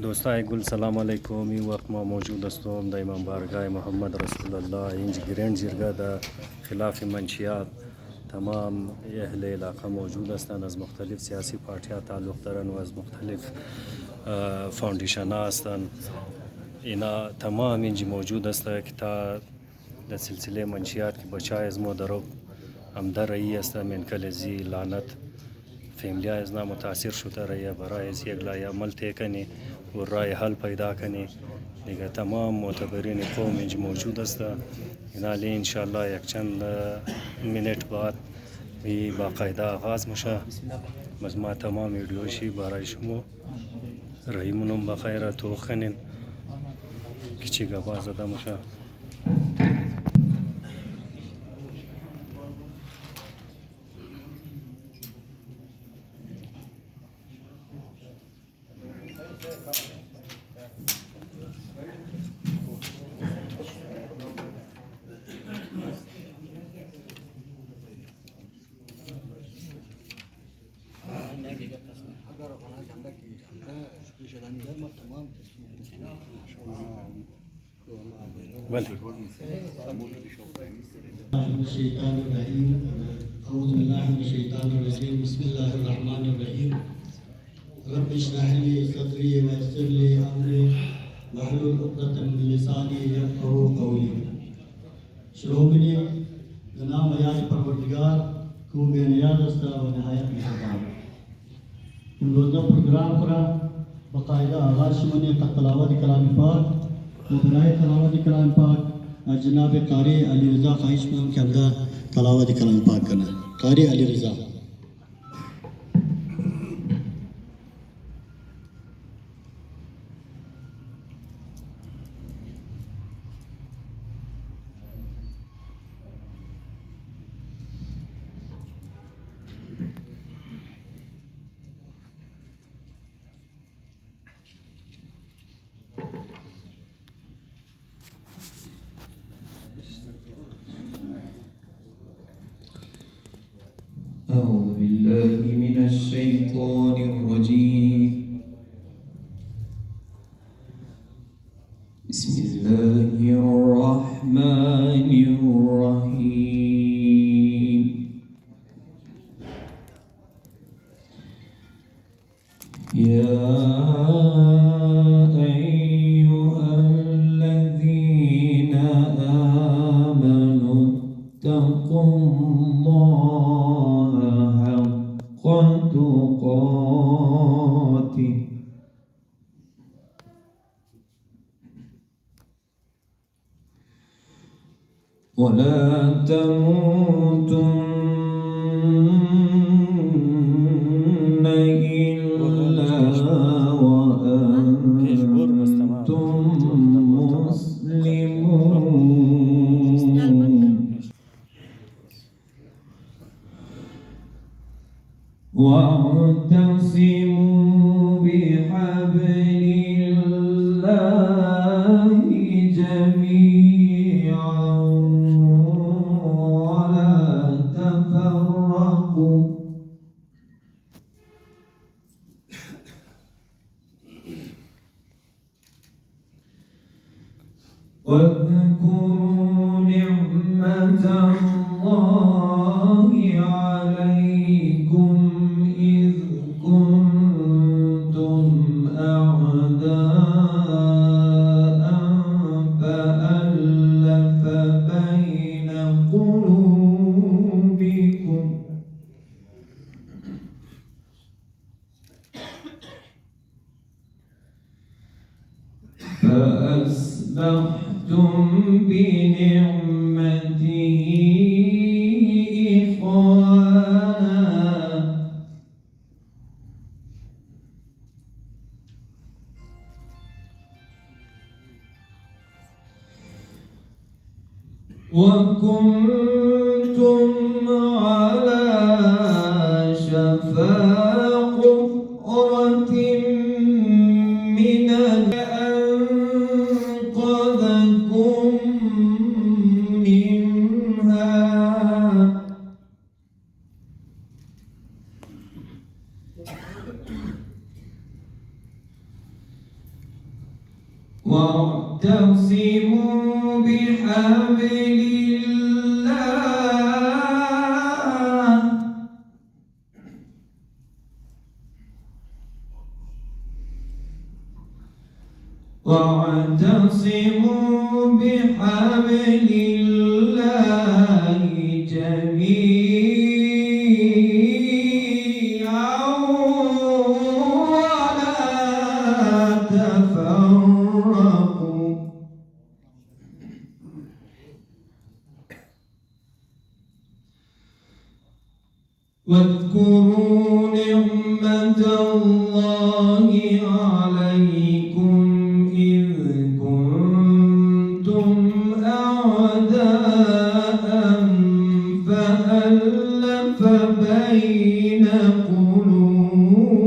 دوستای گل سلام علیکم. این وقت ما موجود هستم در امام بارگاه محمد رسول الله. اینج گرند جرگه در خلاف منشیات تمام اهل علاقه موجود هستند، از مختلف سیاسی پارتی‌ها تعلق دارند و از مختلف فاوندیشن ها هستند. اینا تمام اینجا موجود هستند که تا در سلسله منشیات که بچای از ما درو هم در رئی است من کلزی لعنت فیملی از نام متاثر شده رایی برای از یک لایه عمل تکنی و رای حل پیدا کنی دیگه. تمام معتبرین قوم اینجا موجود است. اینا لی انشاءالله یک چند منت بعد بی باقاعده آغاز میشه. از ما تمام ویدیوشی برای شما رحیمونم بخیر تو خنین که چی گفت زده میشه. الشيطان الرجيم أعوذ بالله من الشيطان الرجيم بسم الله الرحمن الرحيم رب اشرح لي صدري ويسر لي أمري واحلل عقدة من لساني يفقهوا قولي. شرومني جناب یاد پروردگار کو بے نیاز است و نهایت مهربان. امروزه پروگرام را باقاعده آغاز شمنی تلاوت کلام پاک و برای تلاوت کلام پاک جناب قاری علی رضا خواهش می‌کنم که همدا تلاوت کلام پاک کنه. قاری علی رضا. أعوذ بالله من الشيطان الرجيم. بسم الله الرحمن الرحيم. يا أيها الذين آمنوا اتقوا الله حق تقاته ولا تموتن إلا وأنتم مسلمون. واعتصموا بحبل الله جميعا ولا تفرقوا. واذكروا نعمة الله عليكم إذ كنتم أعداء فألف بين قلوبكم فأصبحتم بنعمته إخوانا وكنتم على شفا حفرة من أنقذكم منها واعتصموا بحبل الله واعتصموا بحبل الله جميعا ولا تفرقوا واذكروا نعمة الله عليكم إذ كنتم أعداء فألف بين قلوبكم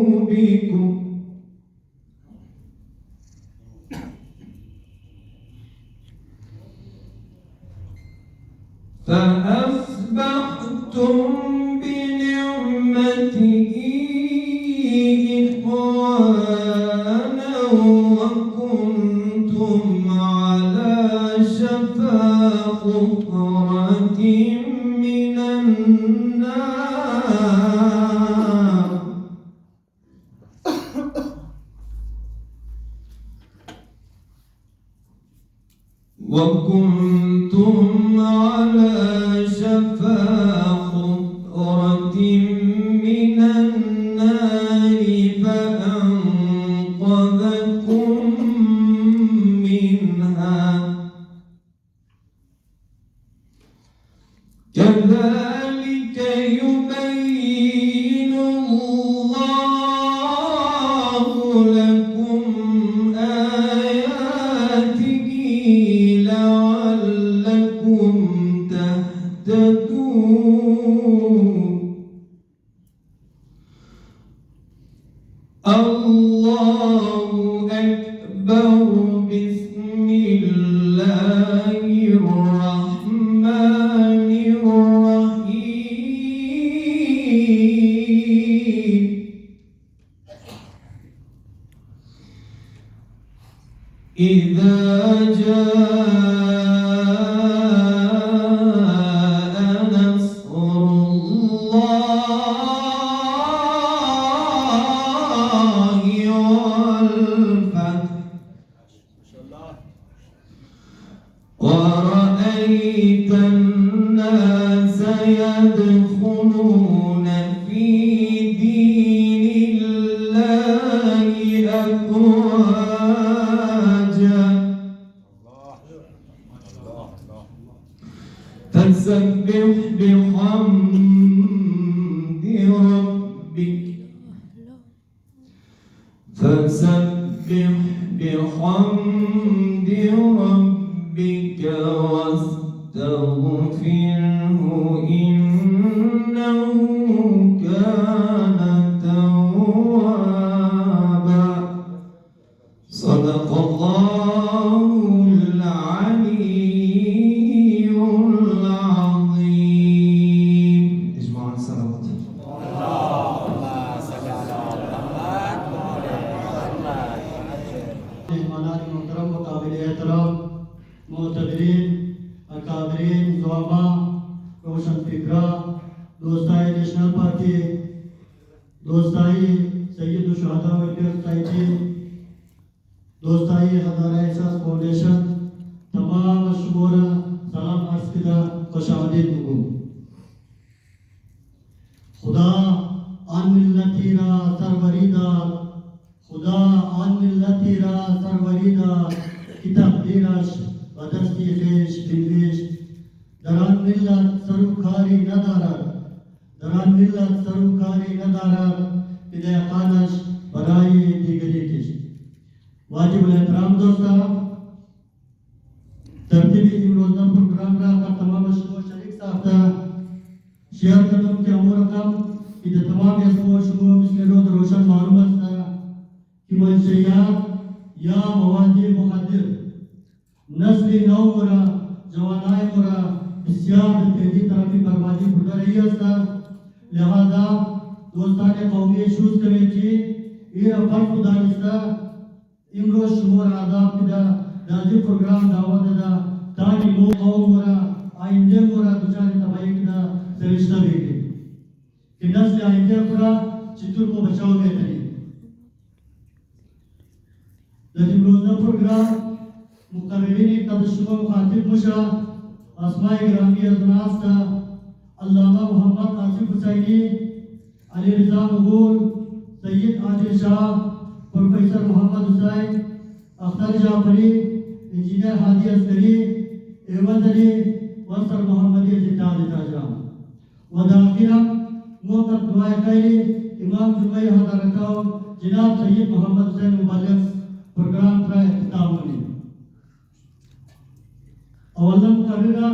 فأصبحتم بنعمته إخوانا وكنتم على شفا حفرة من النار وكنتم على شفا حفرة من النار فأنقذكم منها كذلك يبين الله لكم آياته لعلكم تهتدون الله أكبر بسم الله الرحمن الرحيم إذا جاء نصر الله والفتح ورأيت الناس يدخلون في دين الله أفواجا فسبح بحمد ربك فسبح بحمد ربك واستغفره إنه كان توابا صدق الله العلي العظيم. اجمع الصلوات. मेहमानान मोहतरम मुकाबिल एहतराम मोहतदरीन अकाबरीन ज़ुआमा रोशन फिक्रा दोस्ताई नेशनल पार्टी दोस्ताई सैयद शुहदा वेलफेयर सोसाइटी दोस्ताई हज़ारा एहसास फाउंडेशन तमाम मशहूर सलाम अर्ज़ किया खुशामदीद को खुदा आन मिल्लती रा सरवरीदा खुदा आन मिल्लती रा सरवरीदा किताब दिराश बदस्ती खेश बिल्वेश दरान मिल्लत सरुखारी नदारा दरान मिल्लत सरुखारी नदारा इधर कानश बराई दिगरी किश वाजिब एहतराम दोस्तों तरतीबी रोज़ना प्रोग्राम का तमाम शरीक साहब शेयर करने के अमूर रकम इधर तमाम शुरू मिसले रोज रोशन मालूमात कि मंशियात या मवादी मुखदर नस्ली नौ मुरा जवानाय मुरा बिस्यार तेजी तरफी बर्बादी बुढ़ा रही है लिहाजा दोस्तान कौमी शूज कमेटी ये अफर खुदानिस्ता इमरोज शुमोर आदाब किदा दादी प्रोग्राम दावत दा ताकि नो कौम वरा आइंदे वरा दुचारी तबाही किदा सरिश्ता बेटे कि नस्ल आइंदे पूरा चित्तूर को बचाओ में तरी लेकिन रोज़ना प्रोग्राम मुकर्ररीन तबशुमा मुखातिब मुशा अस्माए गिरामी अजनास का अल्लामा मोहम्मद आसिफ हुसैनी अली रिजा मगूल सैयद आदिल शाह प्रोफेसर मोहम्मद हुसैन अख्तर जाफरी इंजीनियर हादी अस्करी एवज अली वसर मोहम्मदी जिताज ताजराम वदाखिरा मोहम्मद दुआए खैरी इमाम जुमई हज़रतों जनाब सैयद मोहम्मद हुसैन मुबल्लिग प्रोग्राम का इख्तिताम करें अवल्ला मुकर्ररा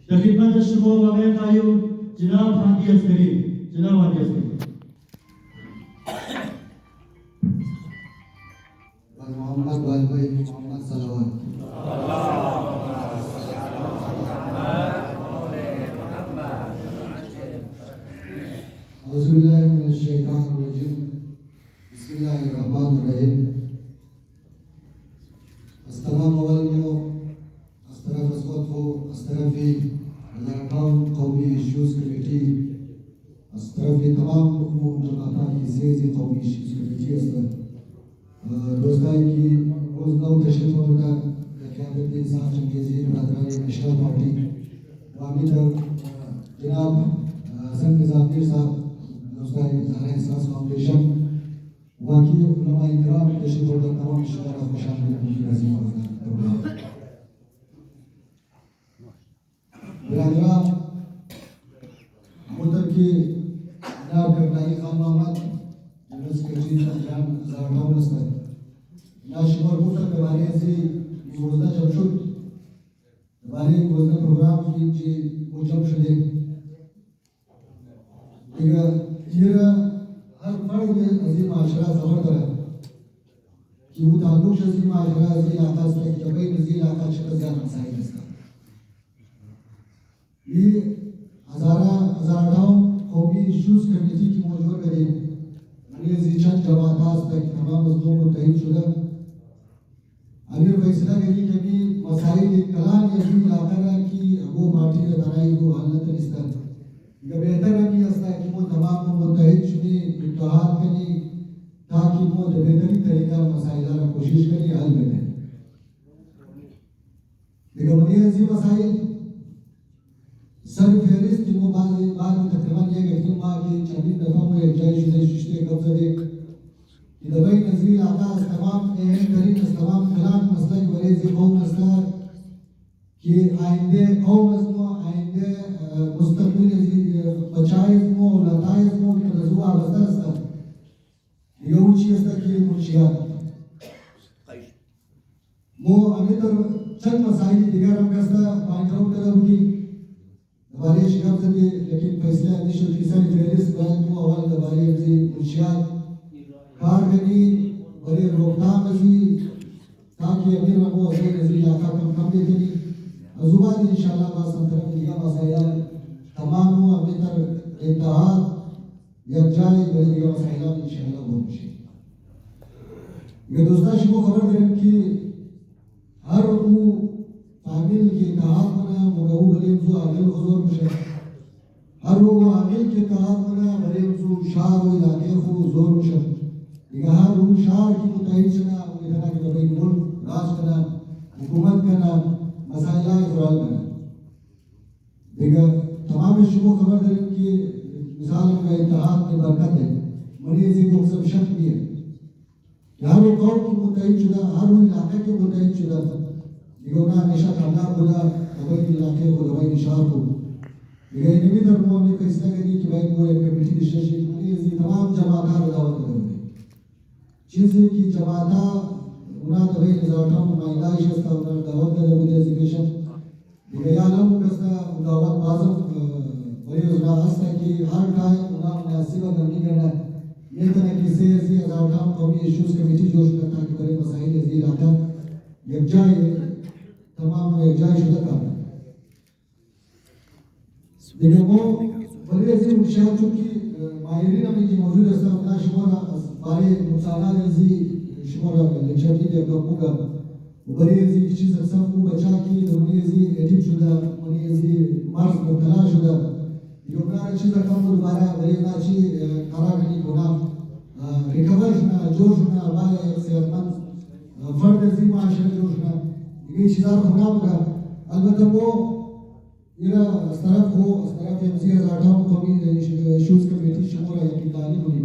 तकरीबन शुरू में कायम जनाब हादी अस्करी जनाब हादी अस्करी मोहम्मद वालभाई मोहम्मद सलावत औज़ुबिल्लाहि मिनश शैतानिर रजीम बिस्मिल्लाहिर रहमानिर रहीम अस्तमाम अवलमो अस्तरफ अस्वतफो अस्तरफी अल्लाहकाम कौमी इश्यूज़ कमेटी अस्तरफी तमाम जमाता की ज़ेज़ी कौमी इश्यूज़ कमेटी अस्तर रोजगार की रोजगार तशरीफ होगा क़यादत इंसान चंगेज़ी बरदरान नेशनल पार्टी वामी जनाब हसन निज़ामी साहब रोजगार इज़हार एहसास फाउंडेशन वाकई उलमा इकराम तशरीफ होगा तमाम शुरा खुशामदीद मुझे नसीब होगा बरदरान मुतर की जनाब डॉक्टर खान मोहम्मद जनरल सेक्रेटरी जान ज़ारटाउन अस्तर नाशिमर मुतर के बारे से योजना जमशुद बारे योजना प्रोग्राम की जी वो जमशुदे इधर हर फर्द में अजीम माशरा सफर करा कि वो ताल्लुक अजीम माशरा अजीम इलाका से जब भी नज़ीर इलाका शक्ल ज़्यादा मसाइल इसका ये हज़ारों कौमी इश्यूज़ कमेटी की मौजूद करें ये चंद जमात तक तमाम मजलूम मुतहिद शुदा अमीर फैसला करी कि भी मसाइल कलाम यही इलाका की वो पार्टी ने बनाई वो हालत रिश्ता ये बेहतर है कि ऐसा कि वो तमाम मुतहिद शुदे इत्तेहाद करी ताकि वो बेहतरीन तरीका मसाइल का कोशिश करी हल में दे लेकिन ये ऐसी मसाइल सर फेरिस्त की वो बाद तकरीबन ये कहती माँ की चंदी दफा में एक जायज़ शुदे शिश्ते कब्ज़ा दे कि दबाई नज़ीर आता तमाम अहम तरीन तमाम खिलाफ मसला की वजह से कौम मसला कि आइंदे कौम मसला आइंदे मुस्तकबिल बचाइज़मो लताइज़मो की रज़ुआ बस्ता ये ऊँची अस्ता की मुंशियात मो अमितर चंद मसाइल दिगर हम कसता पॉइंट आउट करा हुई दबारे शिकाब से लेकिन फैसला इनिशियल फीसद फेरिस बाद मो अवल दबारे से मुंशियात कार करी बड़े रोकथाम ऐसी ताकि अमीर वो ऐसे नज़ीर इलाका कम देते नहीं अजुबान इंशाल्लाह बात संतरम दिया मसाइल तमाम वो अमीर इत्तेहाद यकजाई बड़े दिया मसाइल इंशाल्लाह बहुत मुश्किल ये दोस्ता शिको खबर दें कि हर वो आमिल के इत्तेहाद बना मुगहू बले जो आमिल हुजूर मुशर हर वो आमिल के इत्तेहाद बना बले जो शाह वो इलाके को हुजूर मुशर यहाँ रूह शाह की मुताहिद चना उनके तरह के दबाई मुल्क राज करना हुकूमत करना मसाइला इजराल करना देखा तमाम इश्यूओं खबर दें कि मिसाल का इत्तेहाद में बरकत है मनी ऐसी को सब शक भी है यहाँ वो कौम की मुताहिद शुदा हर वो इलाके के मुताहिद शुदा देखो ना हमेशा कामयाब होगा दबाई इलाके को दबाई निशार को देखा ये भी तरह हमने फैसला करी कि भाई वो एक कमेटी डिस्कशन मनी ऐसी तमाम जमात दावत करेंगे चीज़ें की जमाता उन्हें दबाई निजाम माइला इश्ता उन्हें दावत का दबाई एजुकेशन दिव्यांगों को कैसा दावत बाज़म बड़े उन्हें आस्था की हर टाइम उन्हें मुनासिब करनी करना ये तरह की से ऐसी हज़ारों कौमी इश्यूज़ कमेटी जोश करता कि बड़े मसाइल ऐसी इलाका यकजाई तमाम यकजाई शुदा करना देखिए वो बड़े ऐसे मुशाहद चुकी माहिरीन अभी की मौजूद है सब ना शुमार बारे नुकसानात ऐसी شما را لکچر دیدی که موگا و برای از این چیز اصلا او بچه کی دنبالی از این ادیب شده دنبالی از این مرز مبتلا شده یونا چیز کم دوباره برای ناچی قرار نی کنم ریکاور شنا جوش شنا باید صحتمند فرد از این معاشره جوش شنا دیگه چیزا رو خونام که البته وہ میرا از طرف امزی از آٹھاؤں قومی ایشوز کمیٹی شمورا یقین داری ہوئی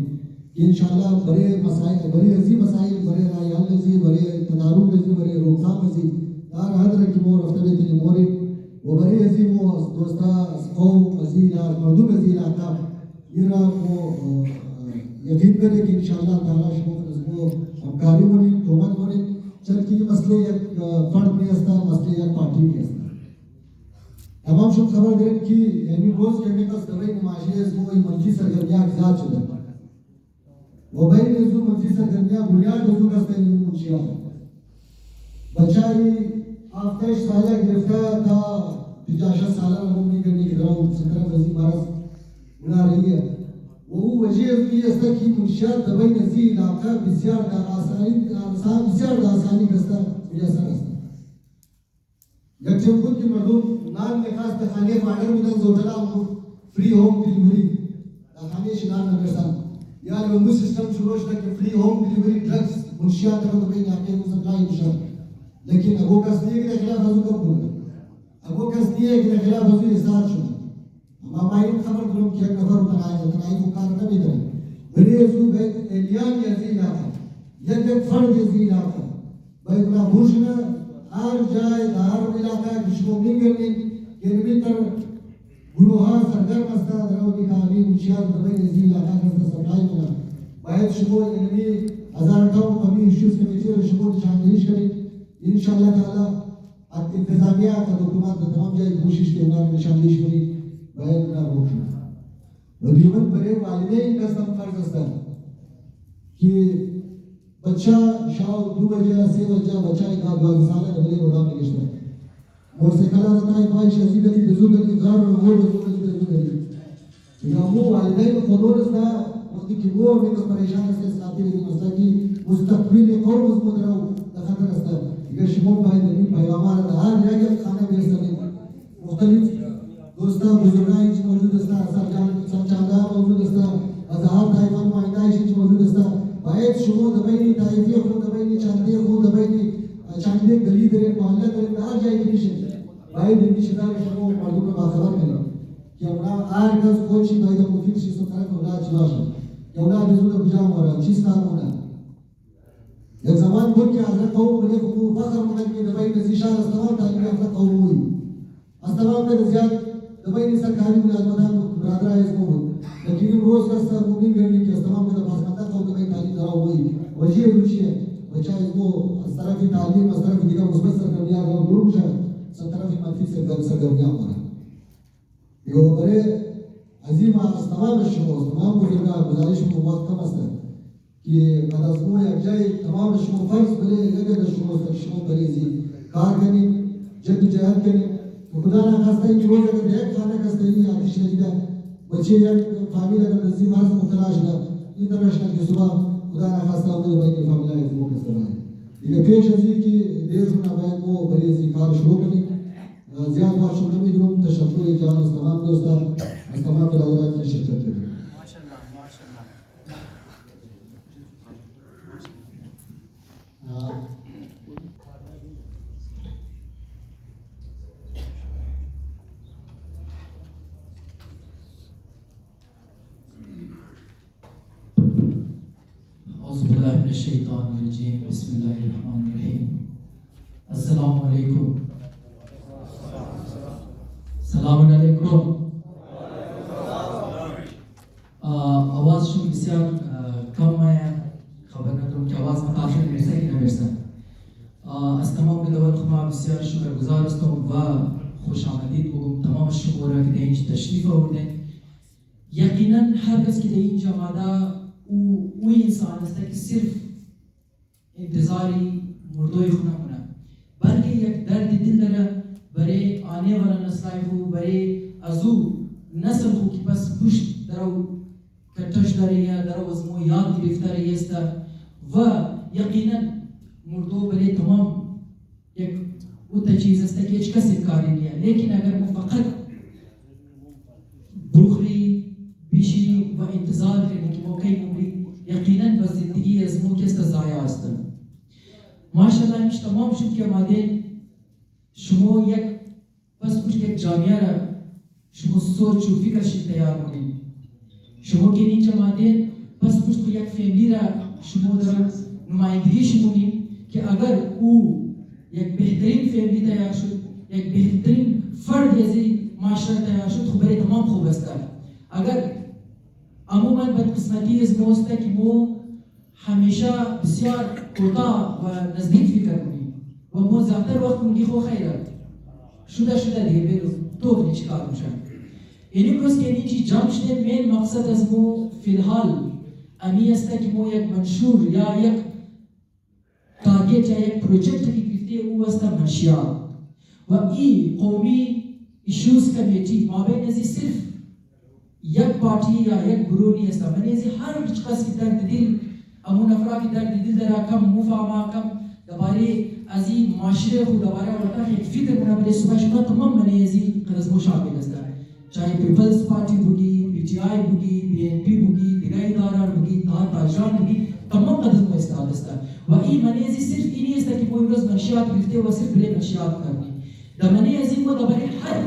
کہ انشاءاللہ بڑے مسائل بڑے عظیم مسائل بڑے رائے حل ازی بڑے تدارک ازی بڑے روکتھام ازی دار حضر کی مور افتبی تنی موری و بڑے عظیم و دوستا قوم ازی مردم ازی علاقہ میرا وہ یقین کرے کہ انشاءاللہ تعالی شمور ازمو ہمکاری ہوئی حکومت ہوئی چل کی مسئلے یک فرد میں استا مسئلے یک پارٹی میں استا تمام شب خبر داریم که یعنی روز که میگه از دوای معاشی از موی منفی سرگرمی‌ها زیاد شده و بین از اون منفی سرگرمی‌ها بنیاد از اون است این منشیات بچه‌ای 7 ساله گرفته تا 50 ساله رو میگنی که درام 17 وزیر مرز بنا رही है و او وجه از این است که منشیات دوای نزی علاقه بسیار آسانی کسته میسر است یک چمکون کی مردم نان में खास खाने को ऑर्डर मिलता जोटला हमको फ्री होम डिलीवरी खाने शिनार नगर सा यार वो सिस्टम शुरू हो कि फ्री होम डिलीवरी ड्रग्स मुंशियात तो कहीं आके वो सप्लाई मुशा लेकिन अबो कसदिए के खिलाफ हजू कब बोला अबो कसदिए के खिलाफ हजू इसार शुरू हम मायू खबर करो कि नफर तनाई मुकार न भी करे बड़े सु एलियान यजीला एक फर्द यजीला भाई ना भूषण हर जाए धार इलाका किसको मिलने के भीतर गुरुहा सरगर्म असता दरावली काली मुशियार दबाई नजी इलाका का सप्लाई मिला बायत शुरू इनमें हजार टाउ कमी इश्यूज कमेटी और शुरू शामिल करें इंशाल्लाह ताला इंतजामिया का हुकूमत तमाम जाए कोशिश के उन्होंने शामिल करी बायत ना रोकना वजीबत बड़े वालिदैन का संपर्क असता कि बच्चा शाव 2 बजे से बच्चा का 2 साल डबले रोड़ा में गिरता और से कला रहता है भाई शजी गली बेजू गली घर और वो बेजू गली या वो वालिदैन को रोज़ ना वक्त की वो में तो परेशान से खातिर की मसला की मुस्तकबिल कौम उसको दराव खतर असता ये शिमो भाई नहीं भाई हमारा हर जगह खाना बेचते हैं मुख्तलिफ दोस्ता बुजुर्गाई मौजूद असता असर जान समझादा मौजूद असता अजहार ताइवान माइदाइश मौजूद असता बायत शुरू दबाई ताइफी को दबाई चांदे को दबाई चांदे गली दरे मोहल्ला दरे हर जाए की निशे बायत इन शिदार शुरू मर्दों को बाखबर करें कि हमरा आर गस कोची भाई का मुफीद से तरह को लाज लाश कि हमरा बिजू का बुझा हो रहा चीज काम होना एक जमान को कि हजरत कौम बने को फखर मन में दबाई नजीशा इस्तेमाल तालीम याफ्ता कौम हुई इस्तेमाल में ज़्यादा दबाई ने सरकारी मुलाजमत बरादर है इसको लेकिन रोज का सब मुमकिन करने के इस्तेमाल में बासमता को दबाई तालीम दरा हुई वजह रुचि है बच्चा इसको इस तरह की तालीम इस तरह की दिखा मुस्बत सरगर्मियां और ग्रुप से सब तरह की मंफी सरगर्मियां हो रहा ये बड़े अजीम तमाम शोर तमाम बुजुर्ग गुजारिश को बहुत कम असर कि मदरसों या जाए तमाम शोर फर्ज बड़े लगे शोर बड़े जी कार करनी जद्दोजहद करनी खुदा ना खास्ता कि रोज अगर एक खाना खास्ता ही आतिश लगी बच्चे या फैमिली अगर नजीम हाथ मुतलाश ना इंटरनेशनल के सुबह खुदा ना खास्ता उनको भाई की फैमिली है वो कैसे रहा है ये पेश है कि देश में अब वो बड़ी सी कार शुरू करनी ज़्यादा बात शुरू में जो तशक्कुर जान तमाम दोस्तों तमाम बरादरान की शिरकत करें औज़ुबिल्लाहिमिनश्शैतानिर्रजीम बिस्मिल्लाहिर्रहमानिर्रहीम अस्सलामु अलैकुम सलाम अलैकुम आवाज़ शुरू बسیار कम है खबर ندارم که आवाज़ متأخر میرسه که نمیرسه از تمام دول خما بسیار شکرگزار هستم و خوش آمدید بگم تمام شما را که در اینجا تشریف آوردین یقینا هر کس که در اینجا آمده او انسان است که صرف انتظاری مردوی خو نمونه بلکه یک درد دل داره برای آنے والا نسلای خو برای ازو نسل خو که بس پشت درو کتش داره یا درو از مو یاد گرفته است و یقینا مردو بله تمام یک او تجهیز است که هیچ کسی کاری نیست، لیکن اگر ما فقط بخوری بیشی و انتظار کنی که موقعی ممری یقینا با زندگی از مو کست ضایع است. ماشاءالله میش تمام شد که ماده شما یک پس کچھ یک جامعه را شما سوچ و فکرش تیار کنید. شما که اینجا ماده پس کچھ کو یک فیملی را شما در نمایندگیش مونید که اگر او یک بهترین فیملی تیار شد، یک بهترین فرد از معاشره تیار شد، خب برای تمام خوب است. اگر عموما بدقسمتی از ماست که ما همیشه بسیار کوتاه و نزدیک فکر کنیم و ما زیادتر وقت میگی خو خیره شده دیگه برو تو بینی چی کار میشه. اینی کس که اینی چی جمع شده مین مقصد از ما فی الحال امی است که ما یک منشور یا یک تارگت یا یک پروژکت که گرفته او است منشیات و این قومی ایشوز کمیتی ما بین ازی صرف یک پارتی یا یک گروه نیست، من ازی هر کس که درد دل امون افراد که درد دل در کم مفاهمه کم درباره از این معاشره خود درباره ورتاخ یک فکر منابع صبح شما تمام من ازی قدم شامل است. چاهے پیپلز پارتی بودی، پی ٹی آئی بودی، بی این پی بودی، دیگر ادارات بودی، تاجران بودی، تمام قدم استفاده است. و این من ازی صرف اینی است که ما امروز منشیات گرفته و صرف برای منشیات کردیم. در من ازی ما درباره هر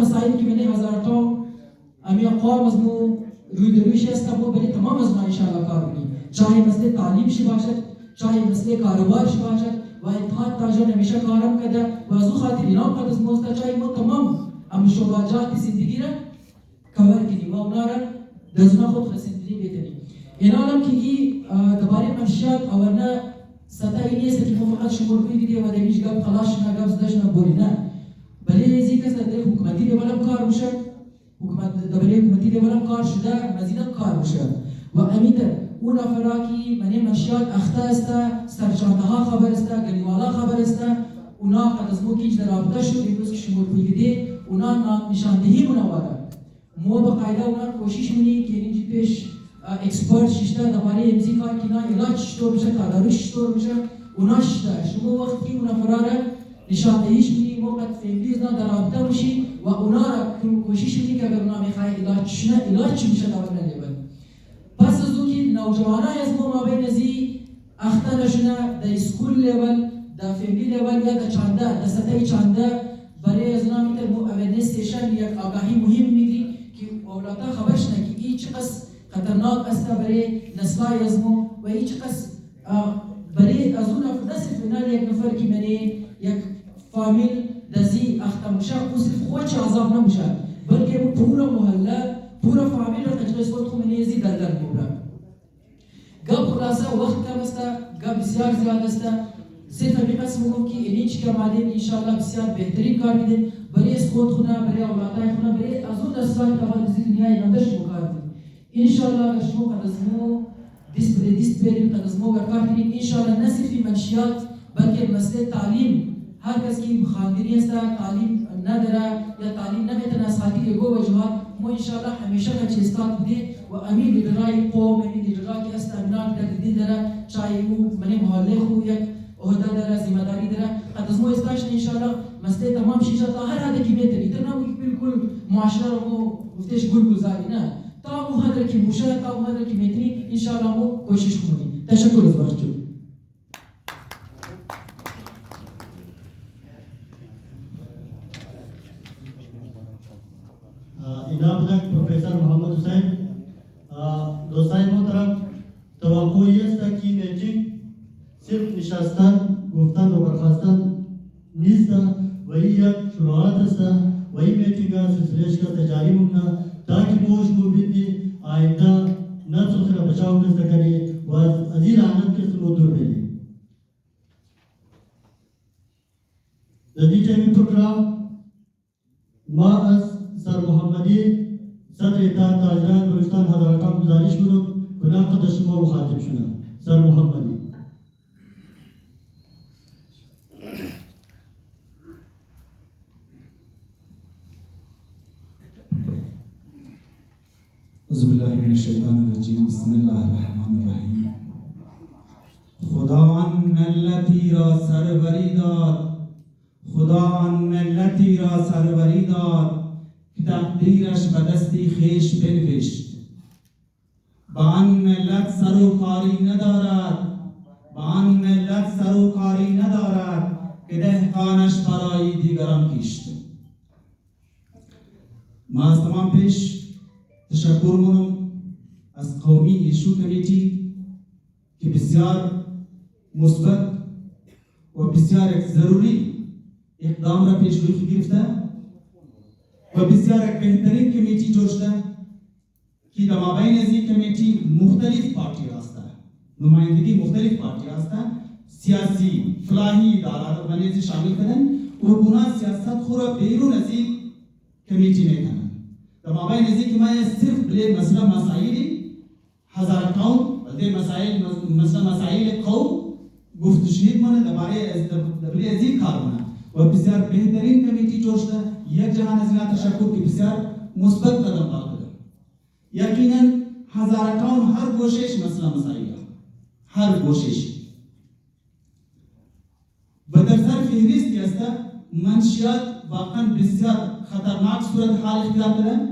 مسائل که من هزار تا امی اقوام از مو روی درویش است ما برای تمام از ما انشاءالله کار کنیم. چاہے مسئله تعلیم شی باشد، چاہے مسئله کاروبار شی باشد و اتحاد تاجران همیشه کارم کرده و از او خاطر اینام قد از موست چاہے ما تمام ام شعبات زندگی را کور کنیم و اونا را دزنا خود رسیدگی بتنیم. این عالم که این درباره منشیات اولنا سطح اینی است که ما فقط شمار بگیریم و دمیش گپ خلاص شنا گپ زدش نبوری نه. بله ازی کس در حکومتی لیولم کار میشه، درباره حکومتی لیولم کار شده، مزیدم کار میشه و امیتر اون افرادی من منشیات اخته است، سرچانده ها خبر است، گلیوالا خبر است، اونا قد از مو کیچ در رابطه شد امروز که شمار بگیریم اونا نشاندهی منواره. ما باقاعده اونا کوشش منی که اینجی پیش اکسپرت ششته درباره امزی کار که اینا علاج چطور میشه، تدارش چطور میشه، اونا شده. شما وقتی اونا فراره نشاندهیش منی موقع فیملیز نا در رابطه باشی و اونا را کوشش منی که اگر اونا میخواه علاج چی میشه دارن لیبل. پس از او که نوجوانای از ما بین ازی اخته نشونه در اسکول لیبل، در فیملی لیبل یا در چانده، در سطح چانده برای از اونا میتر مو اویرنس سیشن یک آگاهی مهم میگی که اولادا خبرش نه که این چقدر خطرناک است برای نسلای از ما و این چقدر برای از اون نصف فینال یک نفر که منی یک فامیل دزی اخته میشه او صرف خودش عذاب نمیشه بلکه مو پورا محله پورا فامیل را تجربه خود خو منی زی دردر میبره. گپ خلاصه وقت کم است، گپ بسیار زیاد است. صرف همی قسم میگم که اینیچ که مادین انشالله بسیار بهترین کار میدن برای از خود خونه، برای اولادای خونه، برای از اون دستان که اول از دنیای نندش بکار کنید. انشالله اگر شما قد از مو دیست بریم قد از مو برکار کنید انشالله نه صرف منشیات بلکه مسئله تعلیم هر کس که خواندنی است تعلیم نداره یا تعلیم نمیتونه از خاطر یگو وجوهات ما انشالله همیشه کچستان بوده و امید درای قوم امید درای که است امنان در دید داره چاہے او منی محله خو یک عهده داره ذمہداری داره قد از مو استاشن انشالله مسئله تمام شیشه تا هر حد که میتونی در نبود که بالکل معاشره رو مو گفتش گل گذاری نه تا مو حد که موشه تا مو حد که میتونی انشالله مو کوشش کنیم. تشکر از وقتتون. इनाम तक प्रोफेसर मोहम्मद हुसैन दोस्तان मोहतरम توقع است که میتینگ صرف نشستن گفتن و برخواستن نیست و این یک شروعات است و این میتینگ سلسلهش کا جاری مونده تاکه موش کو بیتی آینده نسل سره بچاو دست کنی و از این لعنت که سمو دور بیدی. در دیگه پروگرام ما از سر محمدی صدر اتحاد تاجران بلوچستان حضراتان گزارش می‌کنم گناه قد شما مخاطب شدم. سر محمدی. أعوذ بالله من الشيطان الرجيم بسم الله الرحمن الرحيم ملتی را سروری داد، خدا آن ملتی را سروری داد که تقدیرش به دستی خیش بنوشت. با آن ملت سر و کاری ندارد، با آن ملت سر و کاری ندارد که دهقانش برای دیگران کشت. ما از تمام پیش تشکر منم از قومی ایشو کمیتی که بسیار مثبت و بسیار یک ضروری اقدام را پیش روی گرفته و بسیار یک بهترین کمیتی جوش که در مابین از این کمیتی مختلف پارتی هسته، نمایندگی مختلف پارتی هسته، سیاسی فلاحی ادارات منیزی شامل کردن و گناه سیاست خورا بیرون از این کمیتی میکنن. در مابین از این که ما صرف بلی مسئله مسائلی هزار قوم بلده مسائل قوم گفت شنید منه درباره بلی از این کار منه و بسیار بهترین کمیتی جوش ده. یک جهان از اینا تشکر که بسیار مثبت قدم پاکده. یقینا هزار قوم هر گوشش مسئله مسائل هر گوشش و در سر فهرستی است منشیات واقعا بسیار خطرناک صورت حال اختیار دارن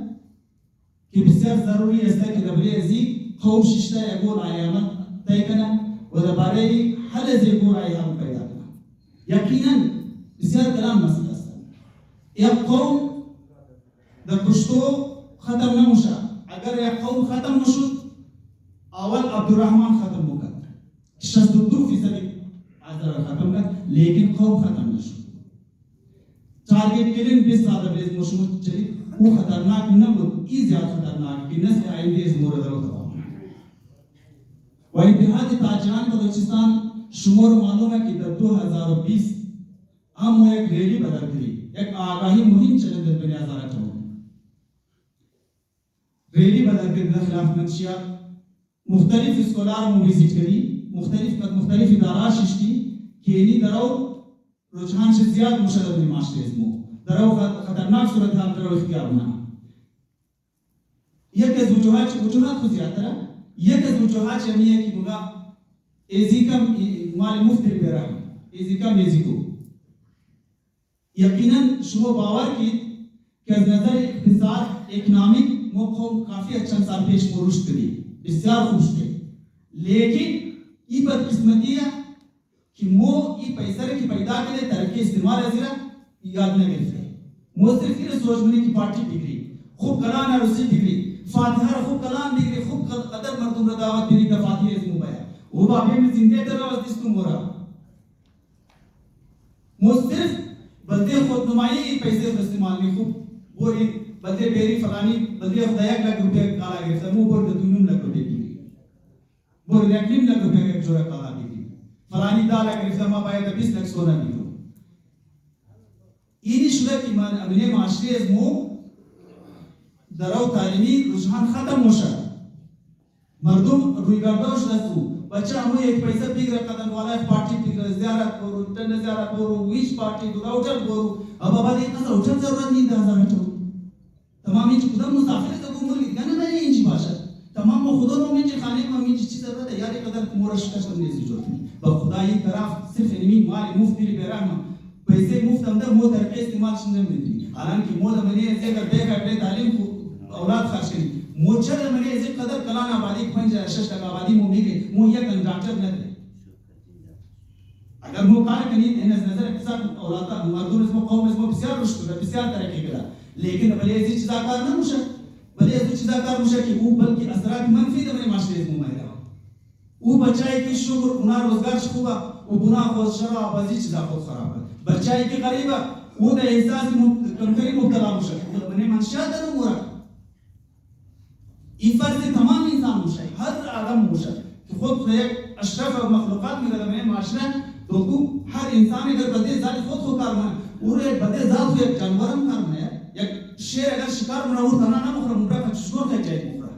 که بسیار ضروری است که درباره ازی قوم ششته یگور آیامت طی کنن و درباره حل از یگور آیام پیدا کنن. یقینا بسیار کلام مسئله است. یک قوم در پشتو ختم نموشه. اگر یک قوم ختم نشد اول عبدالرحمن ختم میکرد 62% از ختم کرد لیکن قوم ختم نشد. تارگت کردن 20 سال قبل مشمول چلید او خطرناک نبود، این زیاد خطرناک که نسل آینده از مورد رو تمام و اتحاد تاجران بلوچستان شمار معلومه که در 2020 هم یک ریلی بدل کردی، یک آگاهی مهم چلند در بین هزار قوم ریلی بدل کردی در خلاف منشیات. مختلف اسکولار مو ویزیت کردی، مختلف ادارات ششتی که اینی درو رجحانش زیاد مشدد می معاشره اسمو درو خطرناک صورتحال درو اختیار بنا. یک از وجوهات خود زیادتره. یک از وجوهات همیه که مگا ازیکم مال مفت برام ازیکم ازیکو. یقینا شما باور کید که از نظر اقتصاد اکنامیک مو قوم کافی چند سال پیش رشد کردی، بسیار خوب شد. لیکن این بدقسمتی ہے کہ مو یہ پیسہ کی پیدا کرے ترقی استعمال ازیرا یاد نہ گرفتے. مو صرف یہ سوچ منی کی پارٹی ڈگری خوب کلان عروسی ڈگری فاتحہ خوب کلان ڈگری خوب قدر مردم دعوت دیری کا فاتحہ اسمو بایا وہ بابے میں زندے تر روز دستو مورا مو صرف بلدے خود نمائی پیسے استعمال میں خوب بوری بلدے بیری فلانی بلدے خدایک لگ روپے کالا گرفتا مو بور دونم لگ روپے ڈگری بور لیکنیم لگ روپے کا جورا کالا ڈگری فلانی دالا گرفتا ما باید 20 لک سونا بیرو. اینی شده که من امنه معاشری از مو درو تعلیمی رجحان ختم موشه. مردم رویگرداش دستو بچه همو یک پیسه بگیره قدم والا پارتی بگیره زیارت برو تن زیارت برو ویش پارتی دو راوچل برو اب بعد این قصه اوچل ضرورت نیست هزار تو تمام این کدام مسافر تو گمور گیدن نه اینجی باشه تمام خدا رو میگه خانه ما میگه چی ضرورت ہے یاری قدر مورش کشم نیست جوت می با خدای طرف صرف اینمی مال مفت میری برام پیسه مفت هم ده مو ترقی استعمال شنه میدی الان که مو ده منی از یک به تعلیم اولاد خرج کنی مو چه منی از قدر کلان آبادی 5-6% آبادی مو میگه مو یک دکتر نده اگر مو کار کنی این از نظر اقتصاد اولاد مردم اسمو قوم اسمو بسیار رشد کرده بسیار ترقی کرده لیکن بله از چیزا کار نمیشه بله از چیزا کار میشه که او بلکه اثرات منفی در معاشره اسمو میره او بچه‌ای که شغل اونا روزگارش خوبه و گناه خود شراب بازی چیزا خود خرابه بچه‌ای که غریبه او در احساس کمتری مبتلا میشه منی منشیات در امور این فرض تمام انسان میشه هر آدم میشه که خود یک اشرف مخلوقات میره در منی معاشره تو هر انسانی در بده ذات خود کار کنه او یک بده ذات یک جانورم کار کنه یک شیر اگر شکار منه او تنها نمیخوره مبرا چشمو خیلی جای میخوره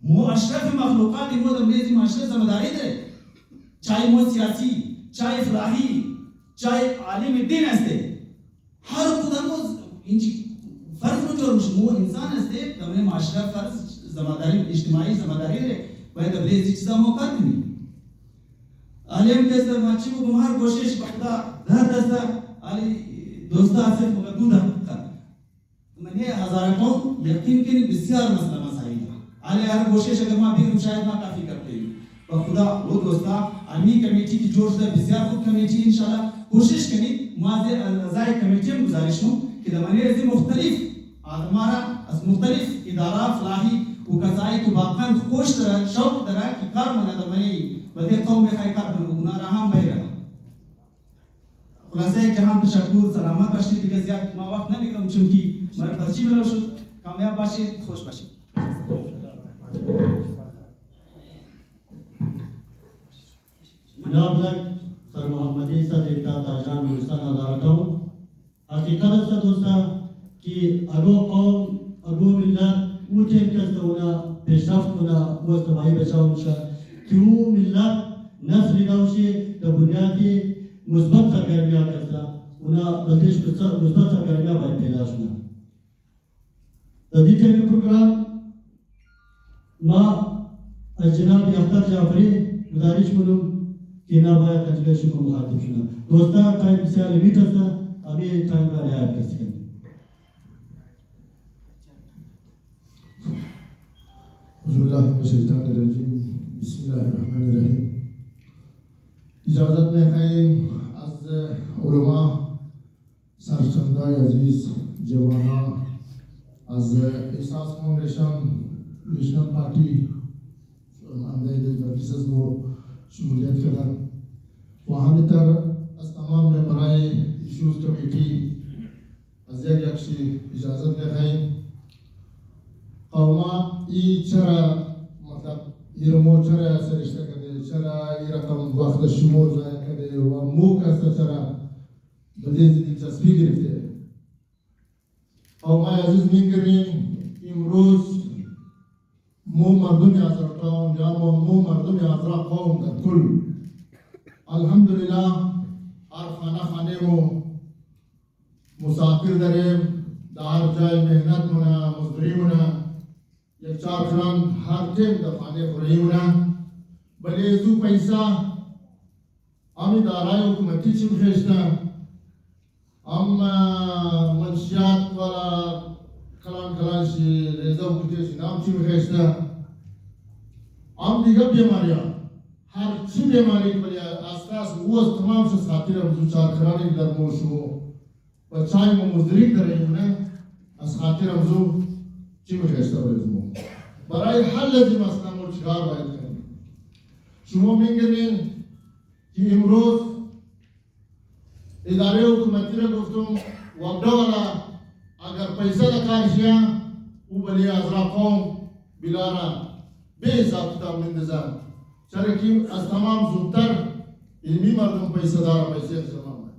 مو اشرف مخلوقات مو در میزی معاشره ذمہداری داره چاہے مو سیاسی چاہے فلاحی چاہے عالم دین هسته هر کدام اینجی فرض رو جرمش مو انسان هسته در معاشره فرض ذمہداری اجتماعی ذمہداری داره باید بلیزی چیزا مو کار کنی علیم کس ماچی کو بمار کوشش بخدا دار دستا علی دوستا اسف مقدودا من هي هزارتون یقین کنی بسیار مسئله مسائل علی هر کوشش اگر ما بھی شاید ما کافی کرتے ہیں بخدا وہ دوستا عالمی کمیٹی کی جوڑ سے بسیار خوب کمیٹی انشاءاللہ کوشش کنی مواضع اعضاء کمیٹی میں گزارش ہوں کہ دمانے سے مختلف ہمارا از مختلف ادارہ فلاحی وکزائی تو باقان خوش طرح شوق طرح کی کار منا دمانے بدے قوم خی کار بنا رہا بیرا خلاصہ جہاں تشکر سلامت باشید دیگه زیاد ما وقت نمیگم چون که مرا ترجیح ملو شد کامیاب باشید خوش باشید جناب لک سر محمدی صد ابتدا تاجران نورستان ادارتوں حقیقت سے دوستا کہ اگو قوم اگو ملت اوٹے کسونا پیشرفت ہونا وہ استماعی بچاؤ شا کہ وہ ملت نسل دوشی تو بنیادی مثبت سرگرمیاں کرتا اونا بدیش مثبت سرگرمیاں باید پیدا شنا تدی ٹیلی پروگرام ما از جناب اختر جعفری گزارش منم کہ نا باید اجلس کو مخاطب شنا دوستا ٹائم بسیار لیمیٹ ہستا ابھی ٹائم کا رعایت کر سکیں بسم اللہ الشیطان الرجیم بسم اللہ الرحمن الرحیم اجازت میں خیم از علماء سرچندای عزیز جوانان از احساس فاوندیشن نیشنل پارتی اندازه مجلس از شمولیت کردن و همینطور از تمام ممبرای ایشوز کمیتی از یک یکشی اجازت میخواهیم قوما ای چرا مطلب ای رو چرا سرشته کرده چرا ای رقم وقت شمول ضایع کرده و مو کسا چرا بدیز دلچسپی گرفته قوما عزیز میگرین امروز مو مردم آذربایجان یا مو مردم آذرا قوم در کل الحمدلله هر خانه مو مسافر داریم در جای مهنت مونه مزدوری مونه یک چار جان هر تیم در خانه خوری مونه بله زو پیسا امی دارای حکومتی چی بخشته اما منشیات والا کلان شی ریزا و کتیش نام چی بخشته ام دیگر بیماریان هر چی بیماری بلی اساس او از تمام شد خاطر امزو چارخرانی در موشو و چای ما مزدریک در ایمونه از خاطر امزو چی بخشته بریزمو برای حل ازی مسئله مو چکار باید کنیم شما میگرین که امروز اداره حکومتی را گفتم وقتا والا اگر پیسه دکار شیا او بلی ازرا قوم بلارا به حساب کتاب مندزن چرا که از تمام زودتر علمی مردم پیسه دارا پیسه اخزمان باید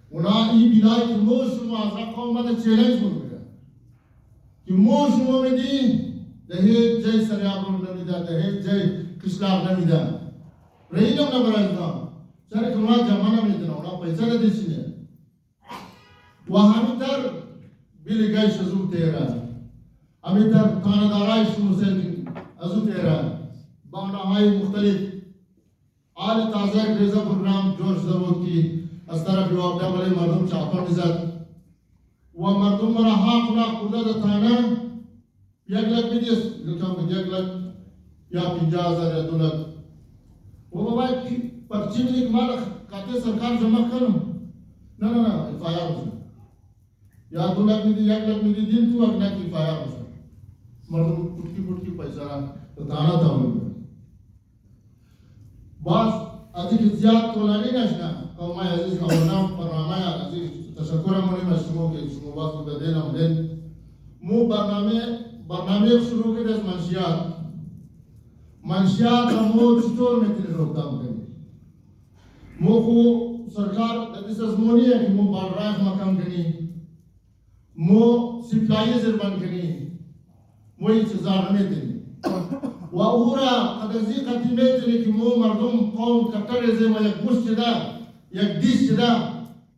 اونا ای بلای که مو شما ازرا قوم باید چیلنج بگیره که مو شما میدی دهید جای سریاب رو نمیده دهید جای کشلاق نمیده رهینم نبرازدان چرا که اونا جمع نمیدن اونا پیسه ندیشینه و همینطور بیلی گیش ازو تیره همینطور کاندارای شما سلکن ازو تیره باناهای مختلف آل تازه ریزا پروگرام جوش دبود کی از طرف وابده بلی مردم چاپر نزد و مردم مرا حاق لاق برده دا تانه یک لک میدیس لکم یک لک یا 50,000 یا 2 لک و بابا پرچی میدی که مال قطع سرکار جمع کنم نه افایا بسن یا 2 لک میدی 1 لک میدی دین تو اگنا کی افایا بسن مردم پٹکی پیسہ را تانا تاولی باز ادیک زیاد طولانی نشنا قومای عزیز خبرنام برنامه عزیز تشکر مونیم از شما که شما باز رو بدین آمدین مو برنامه شروع کرده از منشیات مو چطور میتونی روکتام کنی مو خو سرکار دادیس از مونیه که مو بارراخ مکم کنی مو سپلایی زربان کنی مو این چیزار نمیتونی و اورا قدرزی قتیمه تونی که مو مردم قوم کتر زی ما یک گوش چدا یک دیش چدا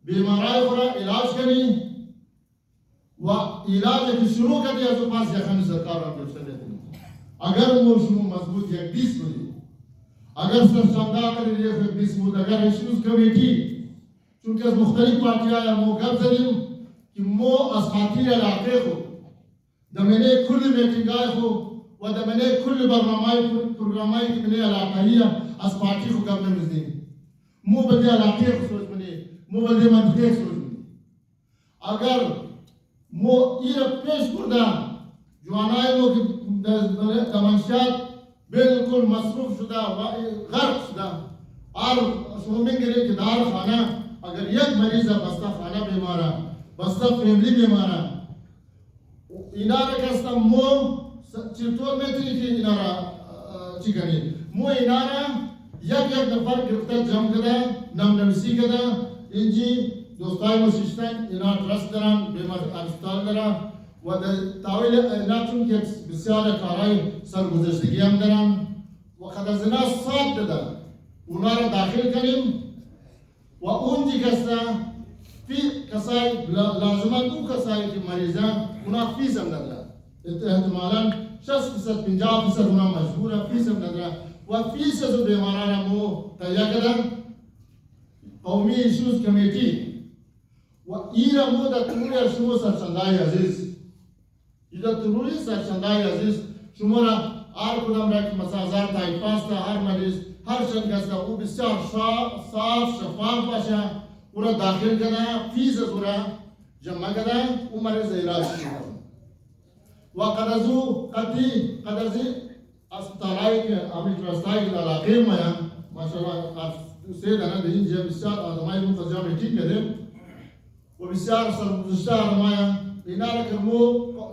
بیمارای خورا علاج کنی و علاج که شروع کردی از پاس یخانی سرکار را گرفته لیتنی اگر مو شما مضبوط یک دیش بودی अगर सरचंदा करेंगे बिस्मुद अगर इश्यूज कमेटी चूंकि मुख्तलिफ पार्टियां या मौका जरीम कि मो असखाती इलाके को दमने कुल मीटिंगाय को व दमने कुल बरनामाई प्रोग्रामाई कि मैंने इलाकाइया अस पार्टी को गवर्नमेंट मजदी मो बदे इलाके को सोच बने मो बदे मंतके सोच बने अगर मो इर पेश करदा जवानाय मो कि तमंशात बिल्कुल मसरूफ शुदा गर्क शुदा और सुमिंग के दार खाना अगर एक मरीज बस्ता खाना बीमारा बस्ता फैमिली बीमारा इनारा कस्ता मो चित्तौड़ में थी कि इनारा चिकनी मो इनारा एक नफर गिरफ्तार जम कदा नम नमसी कदा इंजी दोस्ताई मुशिस्तान इना ट्रस्ट दरान बीमार अस्पताल दरा व ताविल नाचुन के बिस्यार काराई सरगुज़श्तगी हम दरान व खदजना साथ ददा उनारा दाखिल करीम व उन जी कस्ता फी कसाई लाजमा तू कसाई की मरीजा उना फीस अंदर एहतमालन 60% 50% उना मजबूर फीस अंदर व फीस जो बीमारा मो तैयार कदा कौमी इश्यूज कमेटी व ईरा मो दा तुरे शुमो सरचंदाई अजीज इधर तुरुरी सरचंदाई अजीज शुमोरा आर कुदम रख मसाजार ताई पास्ता हर मरीज हर शन का वो बिस्यार साफ शफाफ बाशा पूरा दाखिल कदा फीस पूरा जमा कदा उमर से इलाज व कदजू कदजी अस्पताल के अभी ट्रस्टाई के इलाके में माशाल्लाह से दना दिन जब बिस्यार आदमाई को तजा में ठीक करे वो बिस्यार सरगुज़श्ता आदमाया इनारा करमो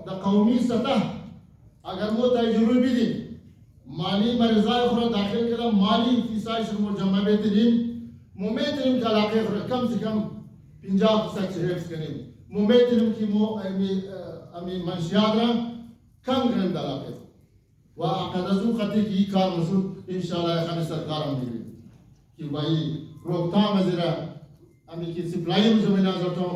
द कौमी सतह अगर मो तजुर्बे भी दी माली मरीज़ाय खुरा दाखिल करा माली फीसाई शुरू जमा बेतरीन मुमेतरीन का इलाके खुरा कम से कम 50% हेक्स करें मुमेतरीन की मो अमी मंशियादरा कम करें इलाके व कदजू खती की कार मसूद इंशाल्लाह खाने सरकार हम मिले कि भाई रोकथाम जरा अमी की सप्लाई में जो मैं नजर तो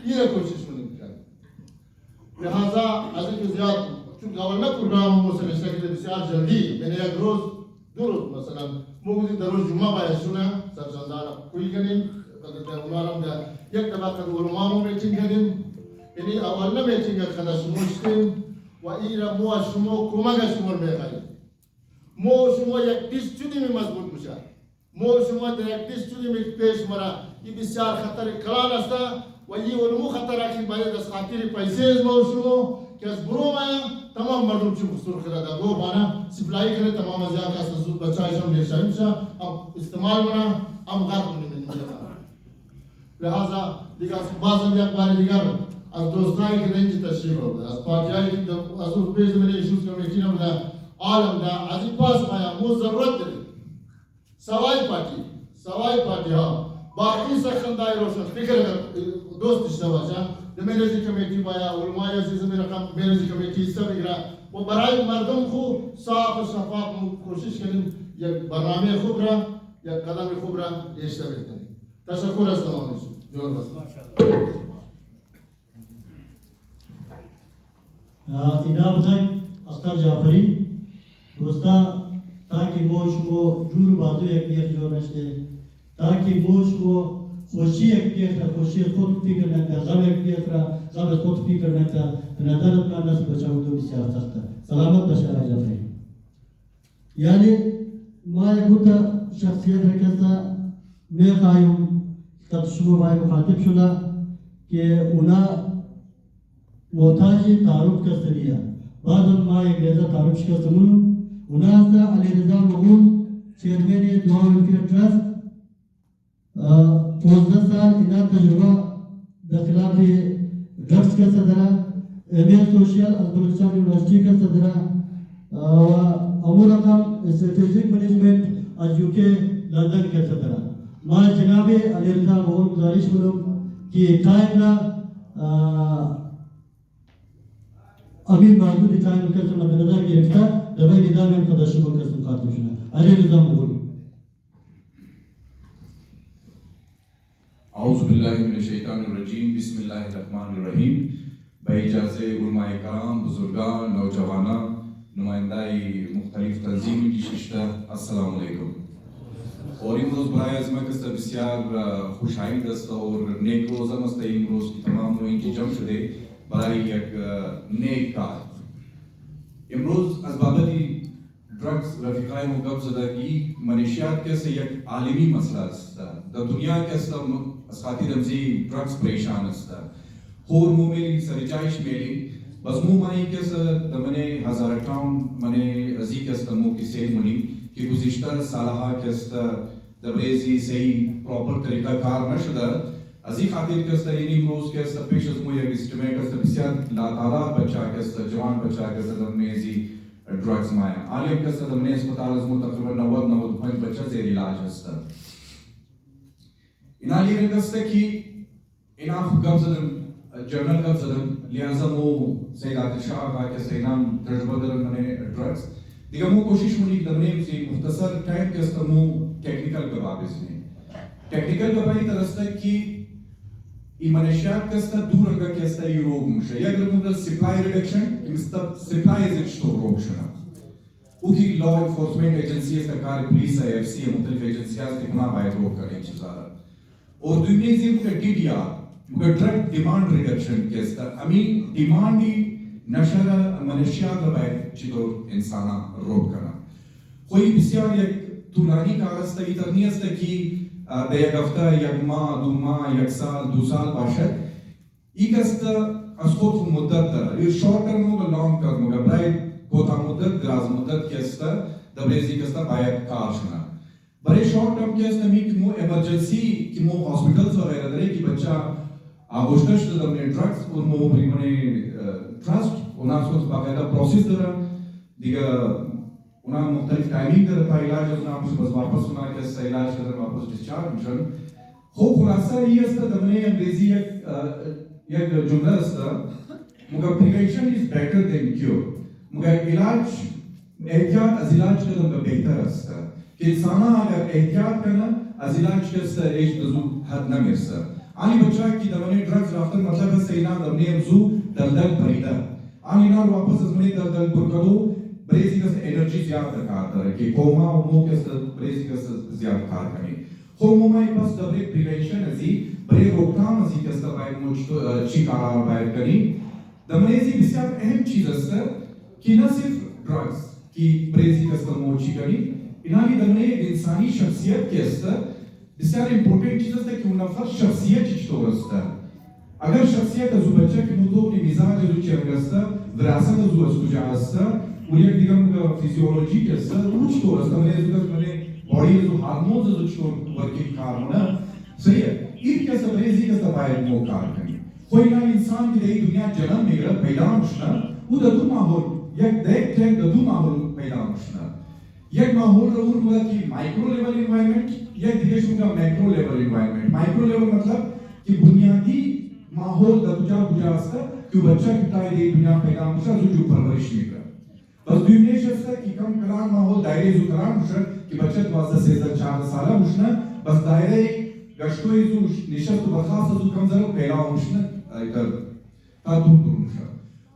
ये कोशिश होनी चाहिए लिहाजा अज़ीज़ के ज़ियाद चूँकि गवर्नर प्रोग्राम मुसलसल के बिस्यार जल्दी मैंने एक रोज दो रोज मसलन मुझे दरोज जुम्मा बाय सुना सरचंदारा कोई करीम कदर उनारम का एक तबा कद उलमाओं मीटिंग करीम इन्हीं अवल मीटिंग का कदा शुमोस्टिन व इरा मुआ शुमो कुमागा शुमर में खाली मो शुमो एक डिस्ट्रिक्ट में मजबूत मुशा मो शुमो एक डिस्ट्रिक्ट में पेश मरा ये बिस्यार खतर कलान अस्ता व ये उलमु खतर आखिर बाय दस खातिर पैसे मो शुमो क्या बुरो माया तमाम मर्दों की खुसूर करा था वो बाना सप्लाई करे तमाम अज़िया का ससुर बच्चा इशम लेशाइम सा अब इस्तेमाल बना अब गात होने में नहीं जाता लिहाजा दिगार बाज़ में एक बार दिगार अब दोस्ताई के रेंज तशरीफ होगा अब पार्टियाँ की अज़ुर पेश में इश्यूज कमेटी ने बोला आलम दा अज़ी पास माया मो ज़रूरत है सवाई पार्टी हाँ बाकी सेक्शन दाई रोशन फिक्र कर दोस्त इस्तेमाल मैनेजिंग कमेटी पाया उलमाया से मेरा काम मैनेजिंग कमेटी सब इकरा वो बराई मर्दों को साफ और शफाफ कोशिश करें या बरनामे खुबरा या कदम खुबरा ये सब करें तशक्कुर अस्सलाम जोर बस इनाम तक अख्तर जाफरी दोस्ता ताकि मोश को जूर बाजू एक जो नशे ताकि मोश को खुशी एक खुशी खुद फिक्र न कर गम एक गम खुद फिक्र न कर नदरत ना नस बचाओ तो बिचार सकता सलामत बशरा जाफरी यानी ما يقول شخصية هكذا ما قايم قد شو باي مخاطب شنا كأنا محتاج تعارف كسرية بعد ما يجلس تعارف كسرون وناس على رضا مقول چیرمن دعا ویلفیر ٹرست 15 سال इना तजुर्बा दखलाफ ड्रग्स का सदरा एमए सोशल अब्दुलसलाम यूनिवर्सिटी का सदरा अमूल रकम स्ट्रेटेजिक मैनेजमेंट आज यूके लंदन का सदरा मां जनाब अली रजा मोहन गुजारिश करूं कि टाइम ना अभी मौजूद टाइम का मद्देनजर गिरफ्तार दवाई निदान में कदम का मुखातिब शुना अली रजा मोहन औज़ुबिल्लाहिमिनश्शैतानिर्रजीम बिस्मिल्लाहिर्रहमानिर्रहीम बाइजाज़े उलमाए कराम बुजुर्गान नौजवाना नुमाइंदाई मुख्तलिफ तंजीमी की शिष्टा अस्सलाम वालेकुम और इमरोज बराए अजमत कस्ता बिस्यार खुशाइन दस्ता और नेक रोज़ा मस्ता इमरोज की तमाम लोग इंची जम शुदे बराए एक नेक कार इमरोज अज़बाबती ड्रग्स रफिकाय मुकब ज़दा की मनीशियात कैसे एक आलमी मसला अस्ता द दुनिया कैसा अस्खाती रमज़ी ड्रग्स परेशान अस्ता होर मुमेली सरजाइश मेली बस माई कैसा दमने हजार टाउन मने अजी कैसा मु की सेल मुनी कि गुज़िश्ता सालहा कैसा दबरेज़ी सही प्रॉपर तरीका कार नशदा अजी खातिर कैसा इन्हीं रोज़ कैसा पेश अज़मु या इस्तेमाल कैसा बिस्यार लातारा बच्चा कैसा जवान बच्चा कैसा दमने जी ड्रग्स माया आलिम कैसा दमने अस्पताल अज़मु तकरीबन 90-95 बच्चा ज़ेर इलाज हस्ता इनाली रंगस्ते की इनाफ गब्ज़दन जर्नल गब्ज़दन लिहाजा मो सैयद आतिश शाह का के सैनाम तजबदल मने ड्रग्स दिगा मो कोशिश मुनी दमने से मुख्तसर टाइम के अस्तमो टेक्निकल गवाबिस ने टेक्निकल गवाई तरस्ता की इमनेशियात कस्ता दूर रंगा कस्ता यूरोप मुशे या अगर मुद्दा सप्लाई रिडक्शन इमस्ता supply is it store Roshna उकी लॉ एनफोर्समेंट एजेंसीज का कार्य पुलिस है एफसी है मुख्तलिफ एजेंसियां के गुना बाय रोक करें चीज़ारा और दुनिया से मुका डीडीआर मुका ड्रग डिमांड रिडक्शन कस्ता अमी डिमांडी नशरा मनेशियात बाय चितो इंसाना रोक करना कोई बिस्यार एक तुलानी कागज़ तक इतनियत तक की एक हफ्ता एक माह दो माह एक साल दो साल बाशद इकस्त अस्कोत मुद्दत तर ये शॉर्ट टर्म होगा लॉन्ग टर्म होगा ब्राइट कोता मुद्दत दराज मुद्दत कस्त दबरेजी कस्त बायक कारशना बड़े शॉर्ट टर्म कस्त मी कि मो इमरजेंसी कि मो हॉस्पिटल्स वगैरह दरे कि बच्चा आगोस्टश दमने ड्रग्स और मो मने ट्रस्ट उनासो बाकायदा प्रोसेस दरा दिगा उना मुख्तलिफ टाइमिंग दर था इलाज उना बस वापस उना के इलाज कर वापस डिस्चार्ज मिशन हो खुलासा ये अस्ता दमने अंग्रेजी एक जुमला अस्ता मुका prevention is better than cure मुका इलाज एहतियात अज इलाज का दम बेहतर अस्ता कि इंसाना अगर एहतियात करना अज इलाज के अस्ता एज दजू हद न मिरसा आनी बच्चा की दमने ड्रग्स राफ्तर मतलब है सैना दमने अमजू दलदल परिदा आनी ना वापस दमने दलदल पुरकदो ब्रेसी का एनर्जी ज्यादा करता है कि कोमा और मो के ब्रेसी का ज्यादा कार करने हो मोमाई पास दबरे प्रिवेंशन अजी बरे रोकथाम अजी के सबाय मुझ चिकारा बाहर करी दमरेजी बिस्यार अहम चीज है कि न सिर्फ ड्रग्स की ब्रेसी का समो चिकरी इनाली दमने इंसानी शख्सियत के अस्तर बिस्यार इंपॉर्टेंट चीज है कि उनफर शख्सियत चितो अस्तर अगर शख्सियत जो बच्चा की मुद्दों की मिजाज जो चेंगस्ता विरासत जो असुजा अस्तर उन्हें दिगम का फिजियोलॉजी के सर उच्च तो रास्ता में जो मैंने बॉडी जो हार्मोन्स जो चोर वर्किंग कार ना सही है ईद के सब रेजी का सबाय मो कार करें कोई ना इंसान की दे दुनिया जन्म में पैदा होना वो ददू माहौल एक देख के ददू माहौल पैदा होना एक माहौल रहूर मुझे कि माइक्रो लेवल एनवायरनमेंट या दिगेश का macro level environment micro level मतलब कि बुनियादी माहौल ददूजा बुझा अस्ता कि बच्चा कितना दे दुनिया पैदा होना जो परवरिश में बस दुनिया शस्त्र की कम कलाम माहौल दायरे जो कलाम मुशर कि बच्चे वास्ते से 4 साल मुशना बस दायरे गश्तोई जो निशत बखास जो कम जरूर पैदा मुशना इधर तादुम तो मुशर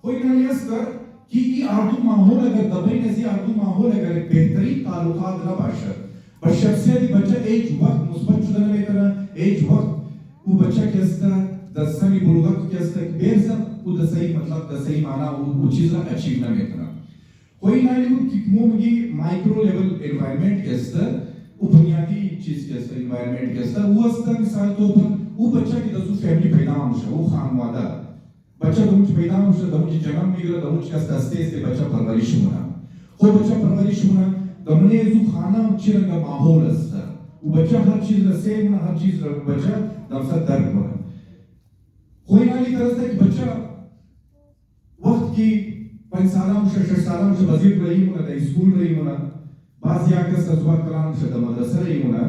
कोई ना ये स्तर कि ये आर्दू माहौल अगर दबई नजी आर्दू माहौल अगर एक बेहतरीन ताल्लुकात ना बाशर बस शख्सियत बच्चा एक वक्त मुस्बत शुदा न लेकर एक वक्त वो बच्चा के स्तर दसमी बुलगत के स्तर बेहतर वो दसई मतलब दसई माना वो चीज़ अचीव न लेकर कोई ना लिखो कि मुझे माइक्रो लेवल एनवायरनमेंट के स्तर बुनियादी चीज के स्तर एनवायरनमेंट के स्तर वो स्तर मिसाल तो पर वो बच्चा की दसू फैमिली पैदा होना वो खानवादा बच्चा दमुच पैदा होना दमुच जन्म में गया दमुच का दस्ते से बच्चा परवरिश होना हो बच्चा परवरिश होना दमने जो खाना चिरंग का माहौल स्तर वो बच्चा हर चीज रसे ना हर चीज बच्चा दमसा दर्द होना कोई ना ये तरह से कि बच्चा वक्त की 5 साल मुझे 6 साल मुझे वजीर रही हूँ ना स्कूल रही हूँ ना बाज़ या के सजवा कलाम मुझे दमदरसा रही हूँ ना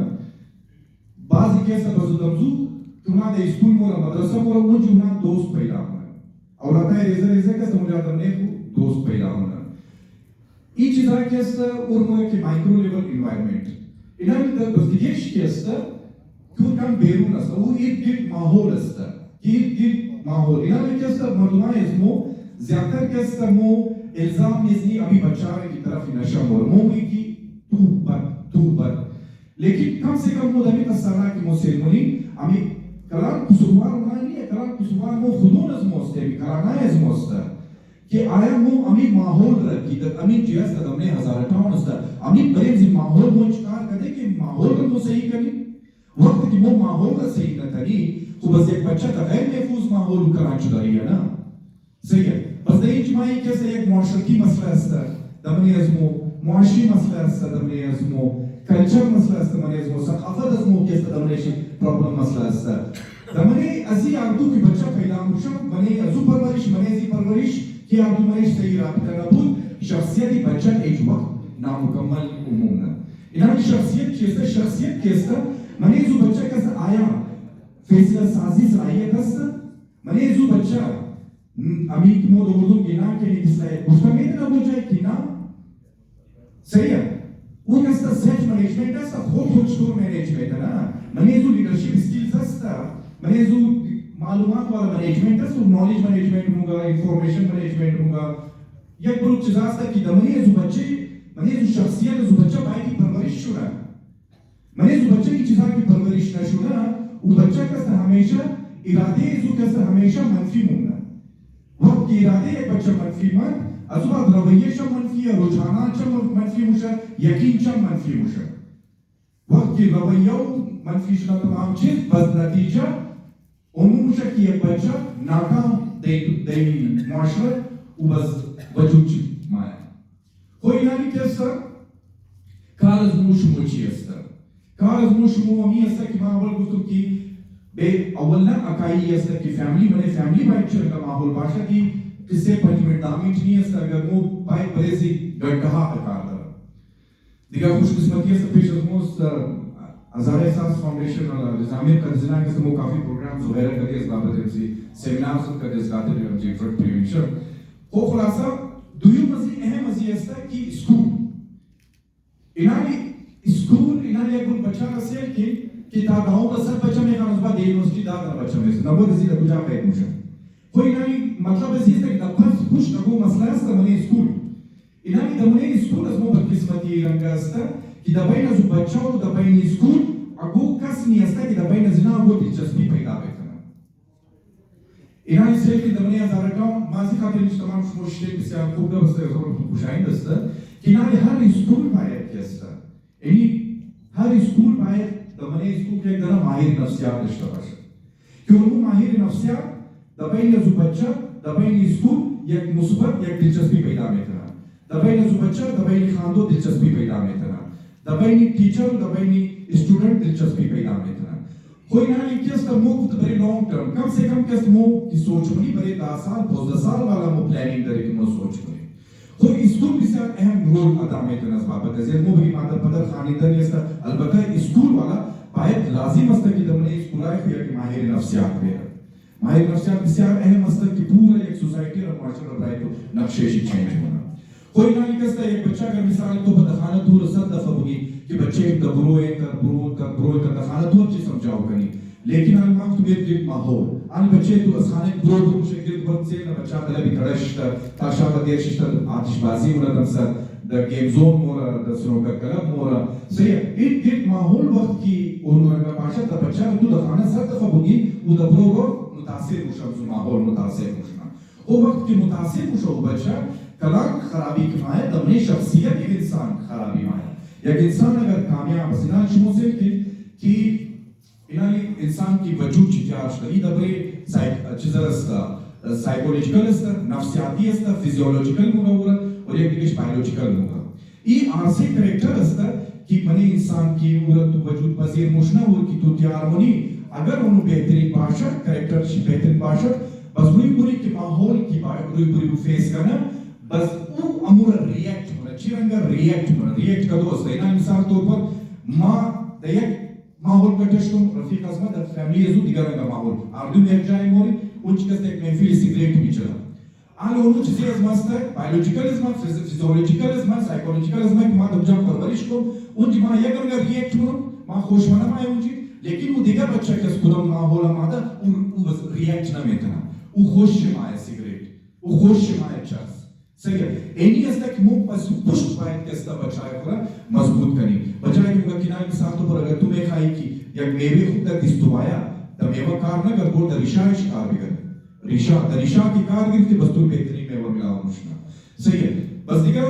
बाज़ के सब बजुदमजू क्यों दे स्कूल मोरा मदरसा मोरा मुझे ना दोस्त पैदा होना और आता है रेज़र के सब मुझे आदम ने दोस्त पैदा होना इच इधर के सब और मुझे कि माइक्रो लेवल एनवायरनमेंट इधर की तरफ बस ये शिक सब क्यों कम बेरू ना सब वो एक गिट माहौल सब एक गिट माहौल इधर के सब मर्दुना इसमो ज्यादातर के समो इल्जाम निज़नी अभी बच्चा की तरफ नशा और मोमी की तू पर लेकिन कम से कम वो दमी का सला की मुसलमानी अमी कलाम कुसुमार नहीं है कलाम कुसुमार वो खुदों नज़ मोस्ते भी कराना है मोस्ता कि आया वो अमी माहौल रखी तक अमी जियास तक हमने हजार टाउन अस्ता अमी बड़े जी माहौल वो चिकार करे कि माहौल को सही करी वक्त की वो माहौल का सही न करी तो बस एक बच्चा का गैर महफूज माहौल कराना चाहिए है ना सही है बस नहीं जमाई कैसे एक मुआशरती मसला अस्ता दमने अज़मो मुआशी मसला अस्ता दमने अज़मो कल्चर मसला अस्ता दमने अज़मो सकाफत अज़मो कैसे दमने शी प्रॉब्लम मसला अस्ता दमने अजी आर्दू की बच्चा पैदा मुशक बने अजू परवरिश बने अजी परवरिश कि आर्दू मरिश सही राबता नबूद शख्सियती बच्चा एक वक्त नामुकम्मल उमूमना इन्हां शख्सियत कैसे मने जो बच्चा कैसे आया फैसला साजी सलाहियत कैसे मने जो बच्चा अमी की मोद उर्दू की ना के निकले मुस्तमेद ना हो जाए कि ना सही है वो कैसे सेल्फ मैनेजमेंट है सब खुद स्टोर मैनेजमेंट है ना मने जो लीडरशिप स्किल्स है मने जो मालूमात वाला मैनेजमेंट है तो नॉलेज मैनेजमेंट होगा इंफॉर्मेशन मैनेजमेंट होगा ये ग्रुप चीज़ कि दमने जो बच्चे मने जो शख्सियत जो बच्चा भाई की परवरिश शुरा मने जो बच्चे की चीज़ा की परवरिश ना शुरा वो बच्चा कैसे हमेशा इरादे जो कैसे हमेशा मंफी होना वक्त की इरादे एक बच्चा मंफी मत अज़ुबा रवैये शम मंफी है रुझानात शम मंफी मुशा यकीन शम मंफी मुशा वक्त की रवैया मंफी शुरा तमाम चीज़ बस नतीजा उन्होंने मुशा कि एक बच्चा नाकाम दे मुआशरा उबस वजूद माया कोई ना भी कैसा कालज मुशमुची अस्ता कालज मुशमुमी अस्ता कि माहौल गुस्तुम की बे अवलना अकाई अस्ता कि फैमिली बने फैमिली बाइक चल का माहौल बाशा की किससे 5 मिनट दामिट नहीं अस्ता अगर वो बाइक बड़े सी गड्ढा आकार दरा दिगा खुशकिस्मती अस्ता पेश अज़मोस अज़ार एहसास फाउंडेशन वाला निज़ामिया कर्ज़ना के समूह काफ़ी प्रोग्राम्स वगैरह करके इस बाबत में सी सेमिनार्स करके इस बात में जी ड्रग प्रिवेंशन वो खुलासा दुयु मज़ी अहम मज़ी अस्ता कि स्कूल इन्हाने एक बच्चा रसेल कि तागाओं का सब बच्चा में कानूस बाद यूनिवर्सिटी दागा बच्चा में से नबो दजी लगुजा का एक मुशा कोई इन्हाने मतलब ऐसी है कि दफन कुछ नबो मसला है तो मने स्कूल इन्हाने दमने स्कूल अज़मो बदकिस्मती रंगा अस्ता कि दबाई जो बच्चा हो दबाई स्कूल अगो कस नहीं अस्ता कि दबाई जना अगो दिलचस्पी पैदा करना इन्हाने से कि दमने हजार का माजी खातिर तमाम मुश्किल से आप खूब दबस्ते जोर खुशाइन दस्ता कि इन्हाने हर स्कूल पाए कैसा यानी हर स्कूल पाए दमने स्कूल के एक तरह माहिर नफ्सियात दस्ता कि वो माहिर नफ्सियात दबाई जो बच्चा दबाई स्कूल एक मुस्बत एक दिलचस्पी पैदा में करना दबाई जो बच्चा दबाई खानदो दिलचस्पी पैदा में करना दबाई टीचर दबाई स्टूडेंट दिलचस्पी पैदा में करना कोई ना लिखियस का मुफ्त बड़े लॉन्ग टर्म कम से कम किस मो की सोच बनी बड़े 10 साल 12 साल वाला मो प्लानिंग करे कि मो सोच बनी कोई स्कूल भी से अहम रोल अदा में करना बाबत है जैसे मो भी मादर पदर खानिदर ये सब अलबत्ता स्कूल वाला बायत लाजिम अस्त की दमने स्कूल आए फिर कि माहिर नफ्सियात पे माहिर नफ्सियात से अहम अस्त की पूरा एक सोसाइटी और माशरा राय तो नक्शे से चेंज होना कोई ना लिखता एक बच्चा अगर मिसाल तो बदखाना दूर सब दफा होगी कि बच्चे दबरोए कर दखाना दूर चीज समझाओ कनी लेकिन अल वक्त में एक माहौल अल बच्चे तो असाने दूर दूर से गिर वक्त से ना बच्चा तले भी कड़श ताशा बदिया शिष्ट आतिशबाजी मोरा दमसा द गेम जोन मोरा द स्नोकर क्लब मोरा सही एक माहौल वक्त की उन्होंने पाशा द बच्चा तो दखाना सब दफा होगी वो दबरो मुतासिर मुशब माहौल मुतासिर मुशना वो वक्त की मुतासिर मुशब बच्चा कलाम खराबी कमाए दमने शख्सियत एक इंसान खराबी माए एक इंसान अगर कामयाब सिना शुरू से कि इन्हाने इंसान की वजूद चिजाश करी दबरे साइकोलॉजिकल अस्ता नफ्सियाती अस्ता फिजियोलॉजिकल मुगा और एक दिगेश बायोलॉजिकल मुगा ये आरसे करेक्टर अस्ता कि मने इंसान की उरत वजूद पजीर मुशना और की तो तैयार होनी अगर उन्होंने बेहतरीन भाषा करेक्टर बेहतरीन भाषा बस वही पूरी के माहौल की पूरी फेस करना बस वो अमूर रिएक्ट होना चिरंगा रिएक्ट का दोस्त है ना मिसाल तौर पर माँ दयक माहौल का टेस्टों रफीक अज़मत और फैमिली है जो दिगारा का माहौल आर्दू में जाए मोरी उनकी कैसे एक महफिल सिगरेट भी चला आल उन्होंने चीजें अज़मत है बायोलॉजिकल अज़मत फिजियोलॉजिकल अज़मत साइकोलॉजिकल अज़मत माँ दब जाम परवरिश को उनकी माँ ये करेंगे रिएक्ट होना माँ खुश होना माँ उनकी लेकिन वो दिगा बच्चा के स्कूल माहौल मादा वो रिएक्ट ना में था वो खुश माँ सिगरेट वो खुश माँ चर्च सही है एनी अस्ता कि मुंह पर पुष्ट बाइक के अस्ता बचाए पूरा मजबूत करी बचाए क्योंकि किना मिसाल पर अगर तुम्हें खाई की या मेवे खुद तक दिस्तुवाया द मेवा कार न कर बोल द रिशा शिकार भी कर रिशा की कार गिरती बस तुम बेहतरीन मेवा मिला मुश्ना सही है बस दिगा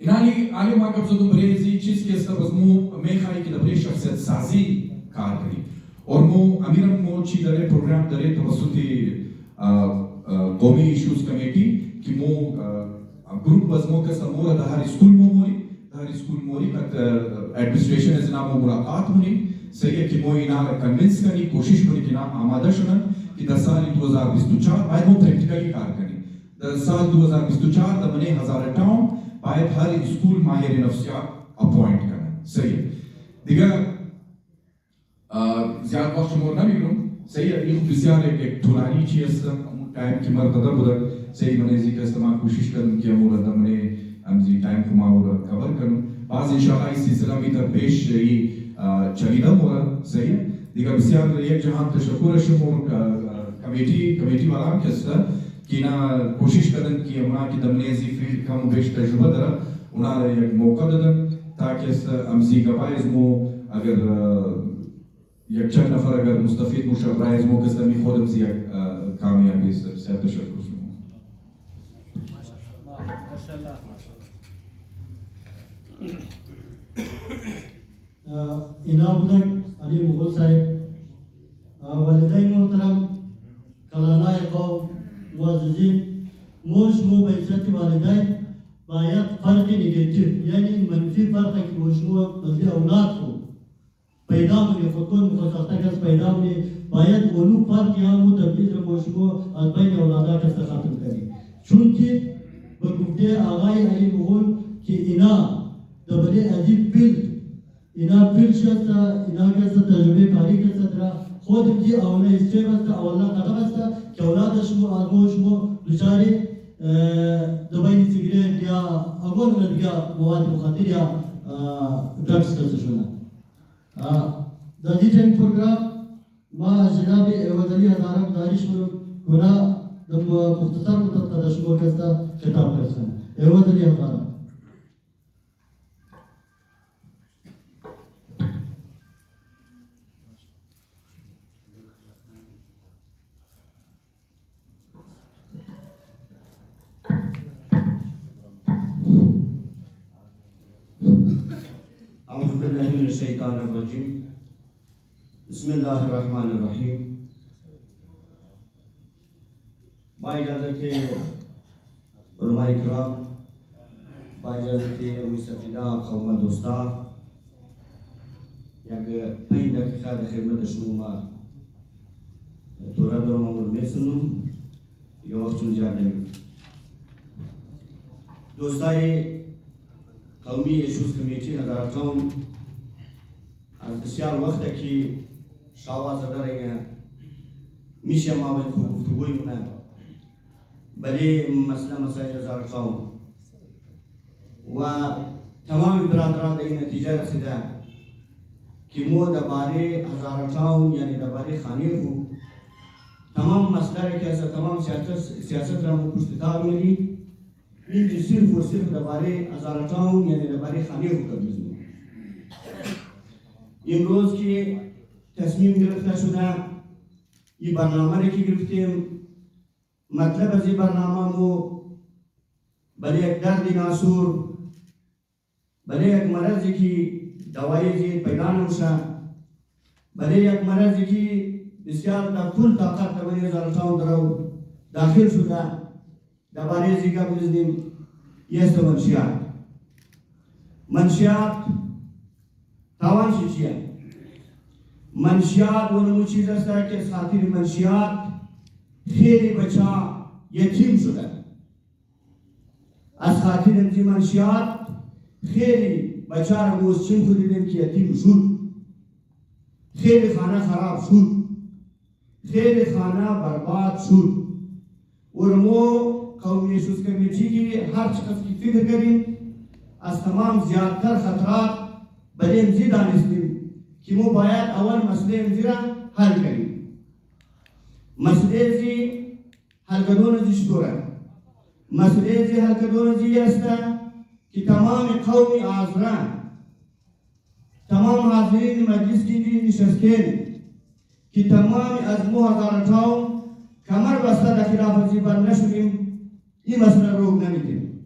इनानी आले माकब से तुम बरेजी चीज के सब बस मु मैं खाई की दबरे शख्सियत साजी कार करी और मु अमीरम मो ची दरे प्रोग्राम दरे तवसुती कौमी इश्यूज कमेटी कि मो ग्रुप वजमो के समूह हर स्कूल मोरी का एडमिनिस्ट्रेशन इस नाम मुलाकात होनी सही है कि मो इना कन्विंस करनी कोशिश करी कि ना आमादा शुनन कि 10 साल 2024 बाय मो प्रैक्टिकली कार करनी 10 साल 2024 द मने हजार टाउन बाय हर स्कूल माहिर नफ्सियात अपॉइंट करना सही है दिगा ज्यादा वक्त मोर ना मिलूं सही है ये बिस्यार एक थोड़ी चीज टाइम की मर्तबा बदल सही मने जी का इस्तेमाल कोशिश करूं कि मोर दम ने हम जी टाइम को मावर कवर करूं बाज इंशाल्लाह इस सिलसिला में तरपेश रही चलीदा मोर सही है दिगा बिस्यार एक जहां तशक्कुर शमूर कमेटी वाला के सर कि ना कोशिश करन कि हमरा की दमने जी फील्ड का मुबेश तजुर्बा दरा उना एक मौका दन ताकि हम जी गवाइज मो अगर एक चंद नफर अगर मुस्तफीद मुशब्राइज मो के समी खुद हम जी कामयाबी से तशक्कुर इनाम अली मुगल साहब वालिदैन मोहतरम कलानाए कौम मुअज़्ज़िज़ीन मोश मो बैसत वालिदैन बायत फर्क निगेटिव यानी मनफी फर्क की मोशमो बल्कि औलाद को पैदा होने खुद मुखसता का पैदा होने बायत ओलू फर्क या मुतबीज मोशमो अरबईन औलादा का खत्म करी चूंकि बगुफ्ते आगाई अली मुगल कि इना दबले अजीब बिल्ड इना फिर शता इना कैसा तजुर्बे कारी के सदरा खुद की औला इससे बस औला कदमस्ता कि औलाद शमो आगोशमो बेचारे दवाई सिगरेट या अगोन में या मवाद मुखातिर या ड्रग्स का सुना दादीजन प्रोग्राम मा जनाब वज़ीर हज़ारत दारिश गुना दम मुख्तसर मुद्दत का दशमो कैसा खिताब करता वज़ीर हज़ारत बिस्मिल्लाहिर्रहमानिर्रहीम बाइजाज़त के उलमाए किराम बाइजाज़त के मुस्तफ़ीदा कौम दोस्ता या कि पहले दकीक़ा खिदमत शुमा तोरा दो मामूल में सुनूं ये वक्त जाने दोस्ताए कौमी इश्यूज़ कमेटी नज़र टाउन बسیار وقت کی شاواز داره میشه ما باید گفتگوی مونه برای مسائل زارقام و تمام برادران در این نتیجه رسیده که مو درباره هزارتاون یعنی درباره خانه خو تمام مسئله که از تمام سیاست را مو پشت تاب میری این صرف و صرف درباره هزارتاون یعنی درباره خانه خو کردیم امروز که تصمیم گرفته شده این برنامه را که گرفتیم مطلب از این برنامه مو برای یک درد ناسور برای یک مرضی که دوایی پیدا نمیشه برای یک مرضی که بسیار تا کل طاقت توانی زارتاون درو داخل شده درباره زیگا بزنیم یه است منشیات تاوان چیه منشیات ونمو چیز است که از خاطر منشیات خیلی بچه یتیم شده از خاطر این منشیات خیلی بچه را موزچین خود دیدیم که یتیم شد خیلی خانه خراب شد خیلی خانه برباد شد ورمو قومی ایشوز کمیٹی کی هر چقدر کی فکر کریم از تمام زیادتر خطرات برای امزی دانستیم که مو باید اول مسئله امزی را حل کریم مسئله زی حل کردن زی چطوره مسئله زی حل کردن زی است که تمام قومی آزران تمام حاضرین مجلس کی نشستین که تمام از 2018 کمر بسته در خلاف ورزی بند نشدیم، این مسئله رو نمیدیم.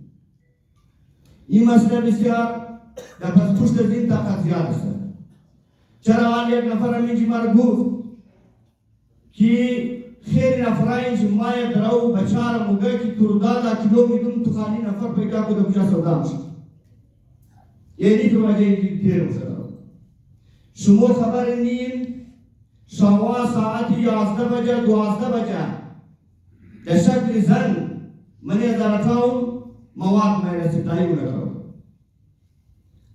این مسئله بسیار در پشت از این طاقت زیاد است. چرا آن یک نفر همینجی مرا گفت که خیر نفرای مای درو بچار موگه که تو 10 کیلو میدون تو خالی نفر پیدا کو کجا سودا میشه. یعنی تو وجه دیر میشه. شما خبر نین شما ساعت 11 بجه 12 بجه در شکل زن من ازارتاو مواد میں رسیدائی نکرو.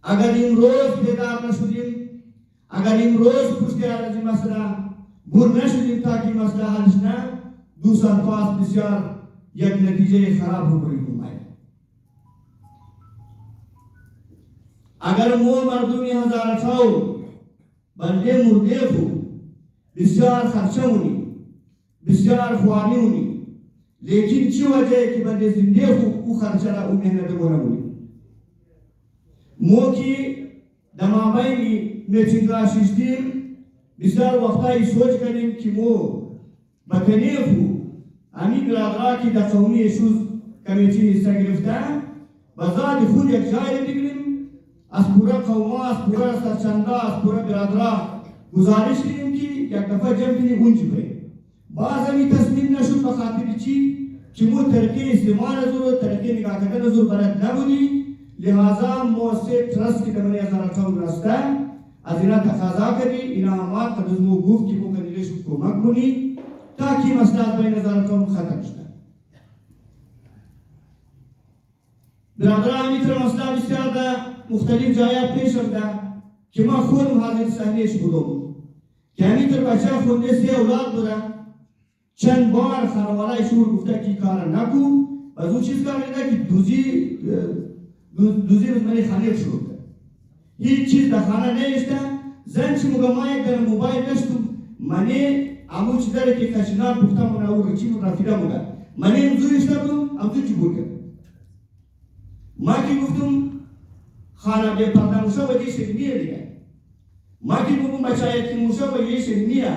اگر امروز بیدار نشدیم، اگر امروز پشت از این مسئله بر نشدیم تا که مسئله حل شد، دو سال پس بسیار یک نتیجه خراب हो गई हमारे. اگر مو مردمی 2018 بنده مرده کو بسیار خرچه هونی، بسیار خوانی هونی، لیکن چی وجه که بنده زنده کو او خرچه را او مهنت بونمونی. مو کی دماغی میچنگا شیشتیم بسیار وقتایی سوچ کردیم که مو بکنی کو امی برادرها که در قومی ایشوز کمیتی حصہ گرفتن بزاد خود یک جای بگیریم از پورا قوما، از پورا سرچنده، از پورا برادرها گزارش کنیم که یک دفعه جمع کنیم اونجا بریم. باز همی تصمیم نشد بخاطر چی؟ که مو ترکی استعمال ازور، ترکی نگاه کردن ازور بلد نبودی، لہذا موسیقی ترست کی دمانی ازارتاون راسته از اینا تقاضا کردی، اینا آماد قدر مو گفت که مو کنیلش کمک کنی تا که مسئله از بین ازارتاون ختم شده. برادران میتر مسئله بسیار ده مختلف جایات پیش آمده که ما خودم حاضر صحنهش بودم که همیتر بچه خونده 3 اولاد بودن، چند بار خانواده شور گفته که کار نکو و از اون چیز کار میده که دوزی روزمانی خانه شروع کرد. هیچ چیز در خانه نیشته. زن چی مگه ما یک در موبایل نشتم منی امو چی داره که کشنار گفتم اون او رچی رو رفیده مگه منی امزوی اشته بودم امزوی چی بود کرد. ما که گفتم خانه بی پرده موشه و یه شکمیه دیگه. ما که گفتم بچه که موشه و یه شکمیه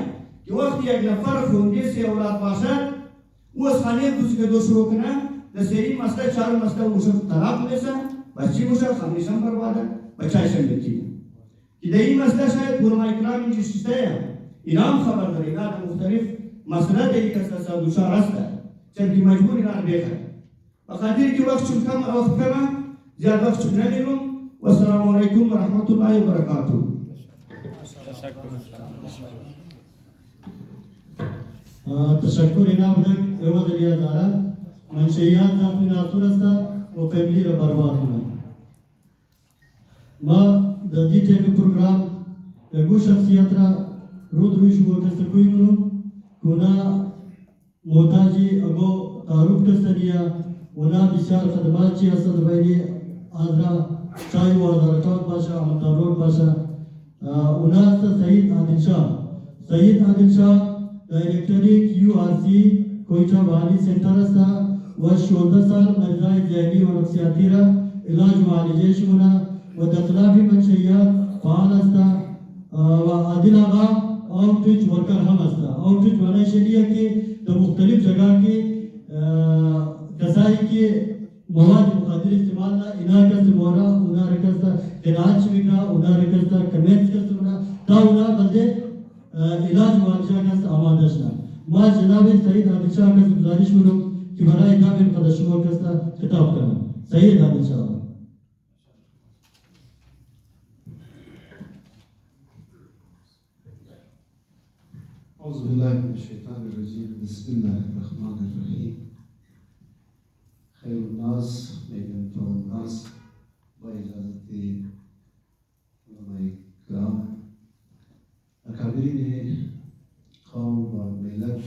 که وقتی یک نفر خونده 3 اولاد باشد او از خانه دوزی که دو شروع کنه در سری مسئله 4 مسئله موشه طلاق میشه بچی موشه خانهشان برباده بچهشان بکیه که در این مسئله شاید برمای کلام اینجا شیسته اینا هم خبر داره اینا در مختلف مسئله در این کسا سادوشار هسته چند که مجبور اینا رو بخره بخاطر که وقت چون کم وقت کمه زیاد وقت چون ندیرم و السلام علیکم و رحمت الله و برکاته. تشکر اینا بودن ایوه دلیا داره منشیات زمین آتور هسته و فیملی را برباد کنه. ما در دی تیمی پروگرام یکو شخصیت را رود روی شما کسته کوئی منو کونا محتاجی اگو تعارف کستنیا اونا بسیار خدمات چی هسته دبایدی آدرا چای و آدارتات باشا امتارود باشا اونا هسته سعید عادل شاه डायरेक्टरेट यूआरसी कोयटा वाली सेंटर असता व 14 साल मर्जाय ذهنی و نفسیاتی را علاج معالجه شونه و دخلافی منشیات فعال استا و عادل آقا आउटरीच वर्कर हम असता आउटरीच वाला शरीय के तो मुख्तलिफ जगह के कसाई के मवाद मुखादिर इस्तेमाल ना इनाका से मोरा उना रकस्ता इलाज विका उना रकस्ता कमेंट्स कर सुना ता उना बंदे इलाज मुआवजा का आमादा शना ما जनाब सईद आदिल शाह का गुजारिश करूं कि बराए काबिल कदशों का खिताब करना सईद आदिल शाह. أعوذ بالله من الشيطان الرجيم بسم الله الرحمن الرحيم. خير الناس وينفع الناس وإجازة علماء الكرام أكابرين قوم وملت.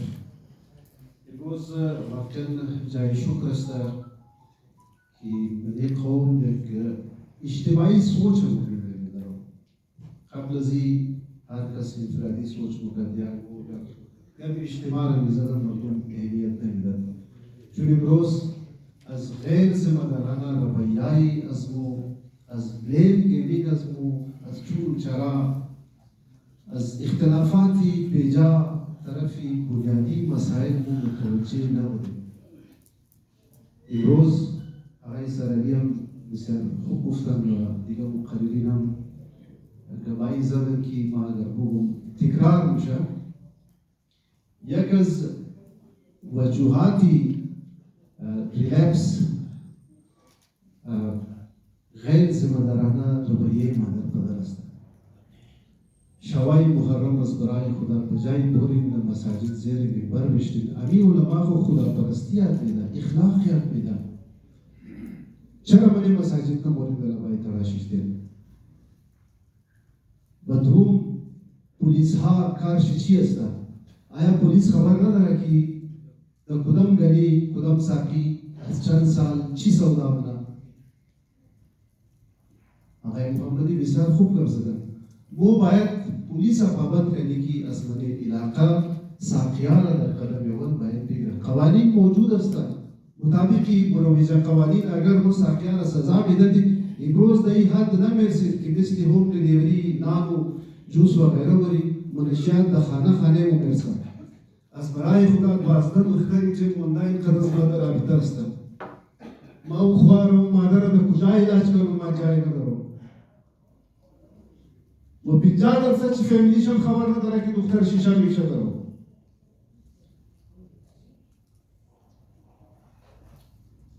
امروز واقعا جای شکر است که این قوم یک اجتماعی سوچ موجود دارد. قبل از این هر کس انفرادی سوچ موجود یا اجتماع را می‌ذارم مردم اهمیت نمی‌دهند. چون امروز از غیر ذمه‌دارانه رویه‌ای از از بلیم گیمینگ از مو از چون چرا از اختلافاتی بیجا طرفی بنیادی مسائل مو متوجه نبودیم. امروز آقای سرالی هم بسیار خوب گفتن و دیگه مقررین هم گواهی زدن که ما اگر بگم تکرار میشه. یک از وجوهاتی ریلپس غیر ذمه‌دارانه رویه ما در بدل است. شوای محرم از برای خدا بجای بورین مساجد زیر منبر بشتید. امی علما خو خدا پرستیات میدن، اخلاقیات میدن. چرا من مساجد کا مورد علمای تراشش دید؟ و دوم پولیس ها کارش چی است؟ آیا پولیس خبر نداره که در کدام گلی کدام ساقی از چند سال چی سودا بنا؟ آقای محمدی بسیار خوب کر زدن. वो बायत पुलिस पाबंद करने की असमने इलाका साकियाना दर कदम यवन बायत भी कवानीन मौजूद अस्ता मुताबिक की मुरवजा कवानीन अगर वो साकियाना सजा मिलती इम्रोज दही हाथ न मेरे कि मिसली होम डिलीवरी नामो जूस वगैरह वरी मनशियात द खाने वो मेरे साथ असबराई खुदा वास्ता मुख्तरी जब ऑनलाइन कर्ज बदर अभितर अस्ता माउ ख्वारो मादर द कुजा इलाज करो मा जाए करो و بیجا در سچ فیملیشن خبر نداره که دختر شیشه میشه دارو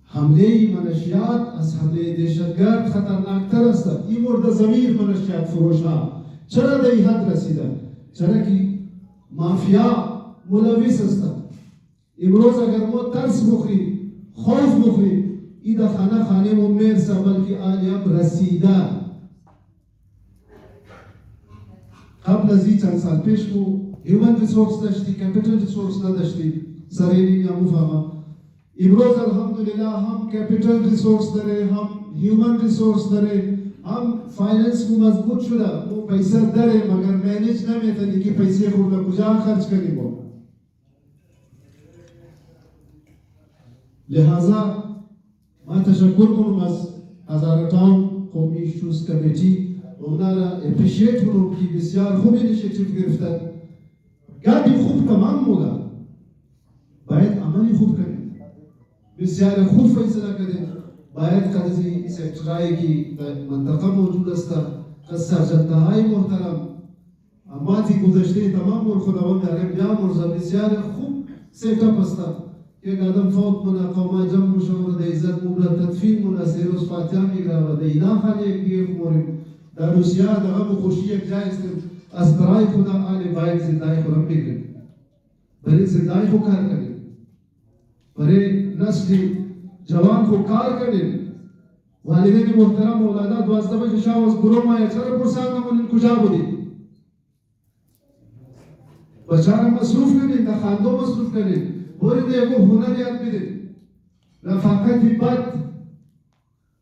حمله منشیات از حمله دهشتگرد خطرناکتر است. این مورد ضمیر منشیات فروش ها چرا به این حد رسیده؟ چرا که مافیا ملوث است. امروز اگر ما ترس بخوریم خوف بخوریم این در خانه ممیر سبل که آلیاب رسیده. قبل از این چند سال پیش کو هیومن ریسورس داشتی کپیتال ریسورس نداشتی سریعی یا مفهمه. امروز الحمدلله هم کپیتال ریسورس داره هم هیومن ریسورس داره هم فایننس مو مضبوط شده مو پیسه داره مگر مینیج نمیتونی که پیسه خود را کجا خرج کنی با. لہذا ما تشکر کنم از هزارتان قومی ایشوز کمیتی اونا را اپریشیت کنم که بسیار خوب اینیشیتیو گرفتن. گاهی خوب تمام مولا باید عملی خوب کنیم. بسیار خوب فیصله کنیم. باید قضیه سکترهایی که در منطقه موجود است که سرجنته‌های محترم اماتی گذشته تمام مر خداوند داره بیامرزه. بسیار خوب سیتاپ است. یک آدم فوت منا قوما جمع مشاور ده عزت مبرد تدفین منا سیروس فاتحه میگرا و ده اینا خالی یک دیگه خموریم. در روسیه دغه خوشی یک جای است از برای خدا آل باید زندگی خورم بگیریم. برای زندگی خو کار کنیم. برای نسل جوان خو کار کنیم. والدین محترم اولادا 12 بجه شب از گروه ما چرا پرسان نمونین کجا بودید؟ بچه‌ها مصروف کنید، در خانده مصروف کنید. بورید یکو هنر یاد بدید. رفاقت بد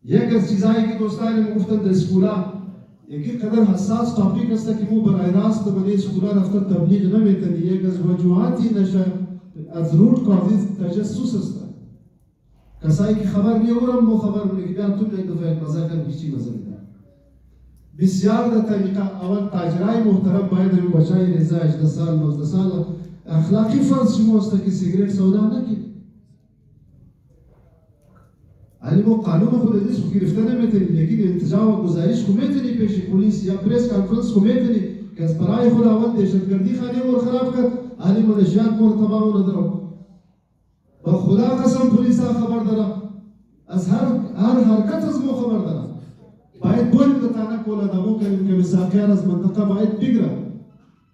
یک از چیزایی که دوستان گفتن در اسکولا یکی قدر حساس ټاپیک است که مو برای راست باندې اسکولا رفتن تبلیغ نمیتونی. یک از وجوهاتی نشه از روت کازز تجسس است. کسایی که خبر میورم مو خبر میگیرن تو یک دفعه مزه کردن چی مزه میدن. بسیار در طریقه اول تاجرای محترم باید این بچهای رضا 18 سال 19 سال اخلاقی فرض شما است که سیگریت سودا نکنید. علی مو قانون خود دیس کو گرفتن نمیتونی لیکن انتجاع و گزارش کو میتونی پیش پلیس یا پریس کانفرنس کو میتونی که از برای خداوند دهشتگردی خانه ور خراب کرد علی منشیات مر تمام ندارم. با خدا قسم پلیس خبر داره از هر حرکت از مو خبر داره. باید بول تانا کولا دمو کنیم که مساقیان از منطقه باید بگیرن.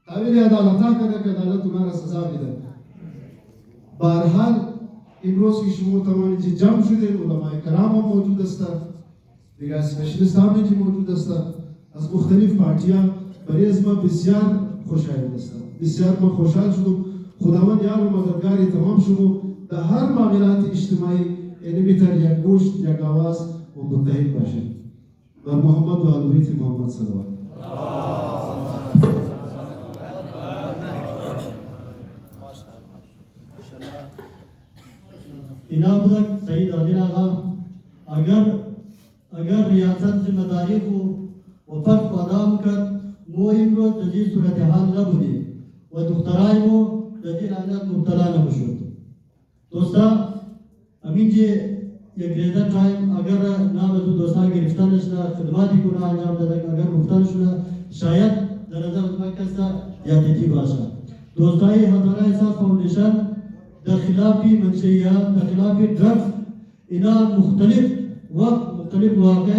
قابل عدالتا کنه که عدالت اونها سزا بده. بهرحال امروز که شما تمامی جمع شدید علماء کرام هم موجود هستند. دیگه اسپشیالیست هم اینجا موجود هستند. از مختلف پارتی‌ها برای از ما بسیار خوشایند هستند. بسیار ما خوشحال شدم. خداوند یار و مددگاری تمام شما در هر معاملات اجتماعی یعنی بیتر یک گوشت یک آواز و متحد باشید. بر محمد و آل بیت محمد صلوات. जनाब सईद आदिल आगा अगर ریاست ذمه‌داری خو و فرد قدام کرد مو امروز در این صورتحال نبودیم و دخترای مو در این حالت مبتلا نمیشد. دوستا امین جی یک ریزه تایم اگر نام از دوستان گرفتن شده خدماتی کنه انجام دادن اگر گفتن شده شاید در نظر از من کسا یادتی باشه. دوستای هزاره احساس فاوندیشن در خلافی منشیات در خلافی ड्रग्स اینا مختلف وقت مختلف واقع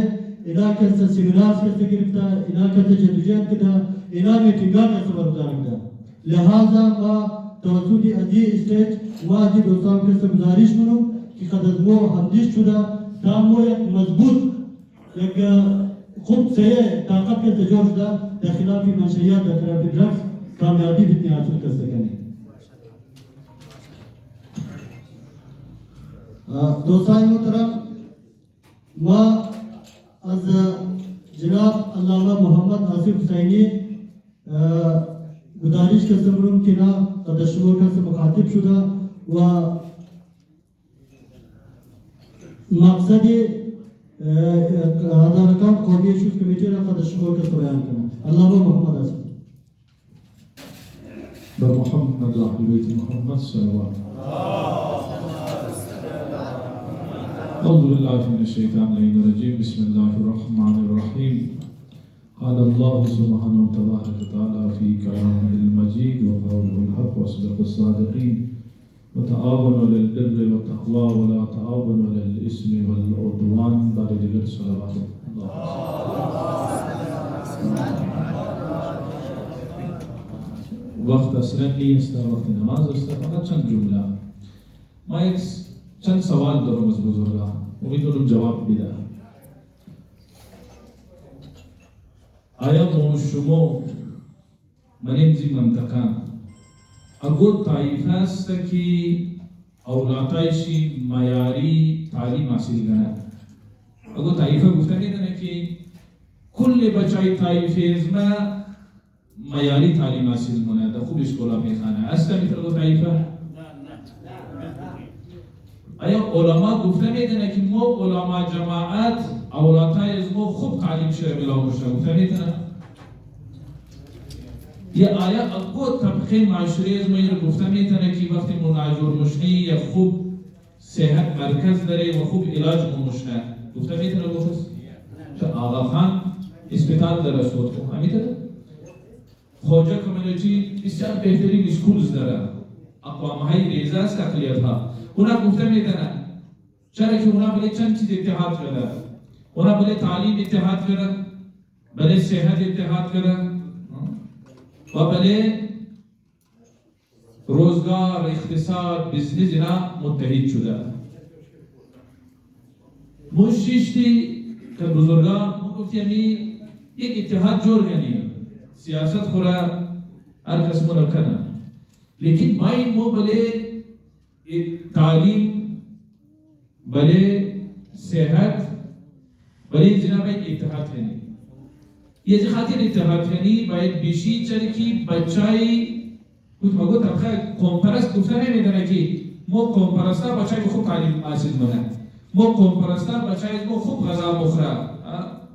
اینا کسا سیمینار کسا گرفته اینا کسا جدوجهد کده اینا میتینگان کسا برگزار کده لہذا ما توسط ادی استیج و ادی دوستان کسا گزارش کنم که خدمو همدیش شده تا مو یک مضبوط یک خوب سه طاقت کسا جوش ده در خلافی منشیات در خلافی ड्रग्स कामयाबी भी हासिल कर सकेंगे। दोस्तों मोहतरम मैं आज जनाब अल्लामा मोहम्मद आसिफ हुसैनी गुजारिश के समरूम की ना तदशमों का से मुखातिब शुदा व मकसद आधार कार्ड कौमी इशूज़ कमेटी ना तदशमों का बयान करना अल्लामा मोहम्मद आसिफ محمد أهل بيت محمد صلوات أعوذ بالله من الشيطان الرجيم بسم الله الرحمن الرحيم قال الله سبحانه وتعالى في كلامه المجيد وقوله الحق وصدق الصادقين وتعاونوا للبر والتقوى ولا تعاونوا للإثم والعدوان بل صلوات الله وقت اصلا نیست وقت نماز است فقط چند جمله ما یک چند سوال دارم از بزرگان امیدوارم جواب بده آیا ما شما منیمزی منطقه اگر طایفه است که اولادایشی معیاری تعلیم حاصل کنه اگر طایفه گفته میدونه که کل بچای طایفه ازما معیاری تعلیم حاصل کنه در خوب اسکولا میخوانه است مثل طایفه آیا علما گفته میدونه که ما علما جماعت اولادای از ما خوب تعلیم شده بلا مشکل گفته میدونه یا آیا اگه طبقه معاشره از ما رو گفته میدونه که وقتی مناجور مشنی یا خوب صحت مرکز داره و خوب علاج ممشنه گفته میدونه گفته آقا خان اسپیتال داره صوت کو همیتونه خوجه کمیونیتی بسیار بهترین اسکولز داره اقوام های ریزه است اقلیت ها اونا گفته میدنه چرا که اونا بله چند چیز اتحاد کرده اونا بله تعلیم اتحاد کرده بله صحت اتحاد کرده و بله روزگار اقتصاد بزنس اینا متحد شده موشیشتی که بزرگان گفتی همی یک اتحاد جور کنیم سیاست خورا هر کس منو کنه لیکن ماین مو بله تعلیم بله صحت بله جناب اتحاد کنی یه خاطر اتحاد کنی باید بیشی چرا که بچای کچھ مگو طبقه قومپرست گفته نمیدونه که ما قومپرستا بچای خوب تعلیم حاصل کنه ما قومپرستا بچای خوب غذا مخوره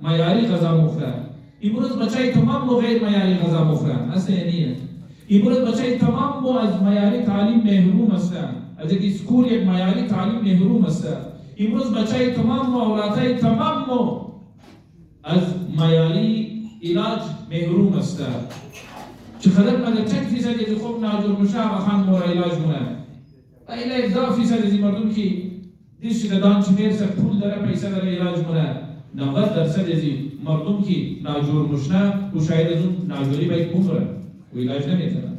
معیاری غذا مخوره امروز بچای تمام مو غیر معیاری غذا مخورن اصلا نیه امروز بچای تمام مو از معیاری تعلیم محروم هستن از یک اسکول یک معیاری تعلیم محروم هستن امروز بچای تمام مو اولادای تمام مو از معیاری علاج محروم هستن چقدر مگر چند فیصد از خوب ناجور مشه خان مو علاج مونه ایلا 10 فیصد از مردم که دیش دادن چمیر سر پول داره پیسه داره علاج مونه 90% از مردم که ناجور مشنه و شاید از اون ناجوری باید بمره و علاج نمیتونه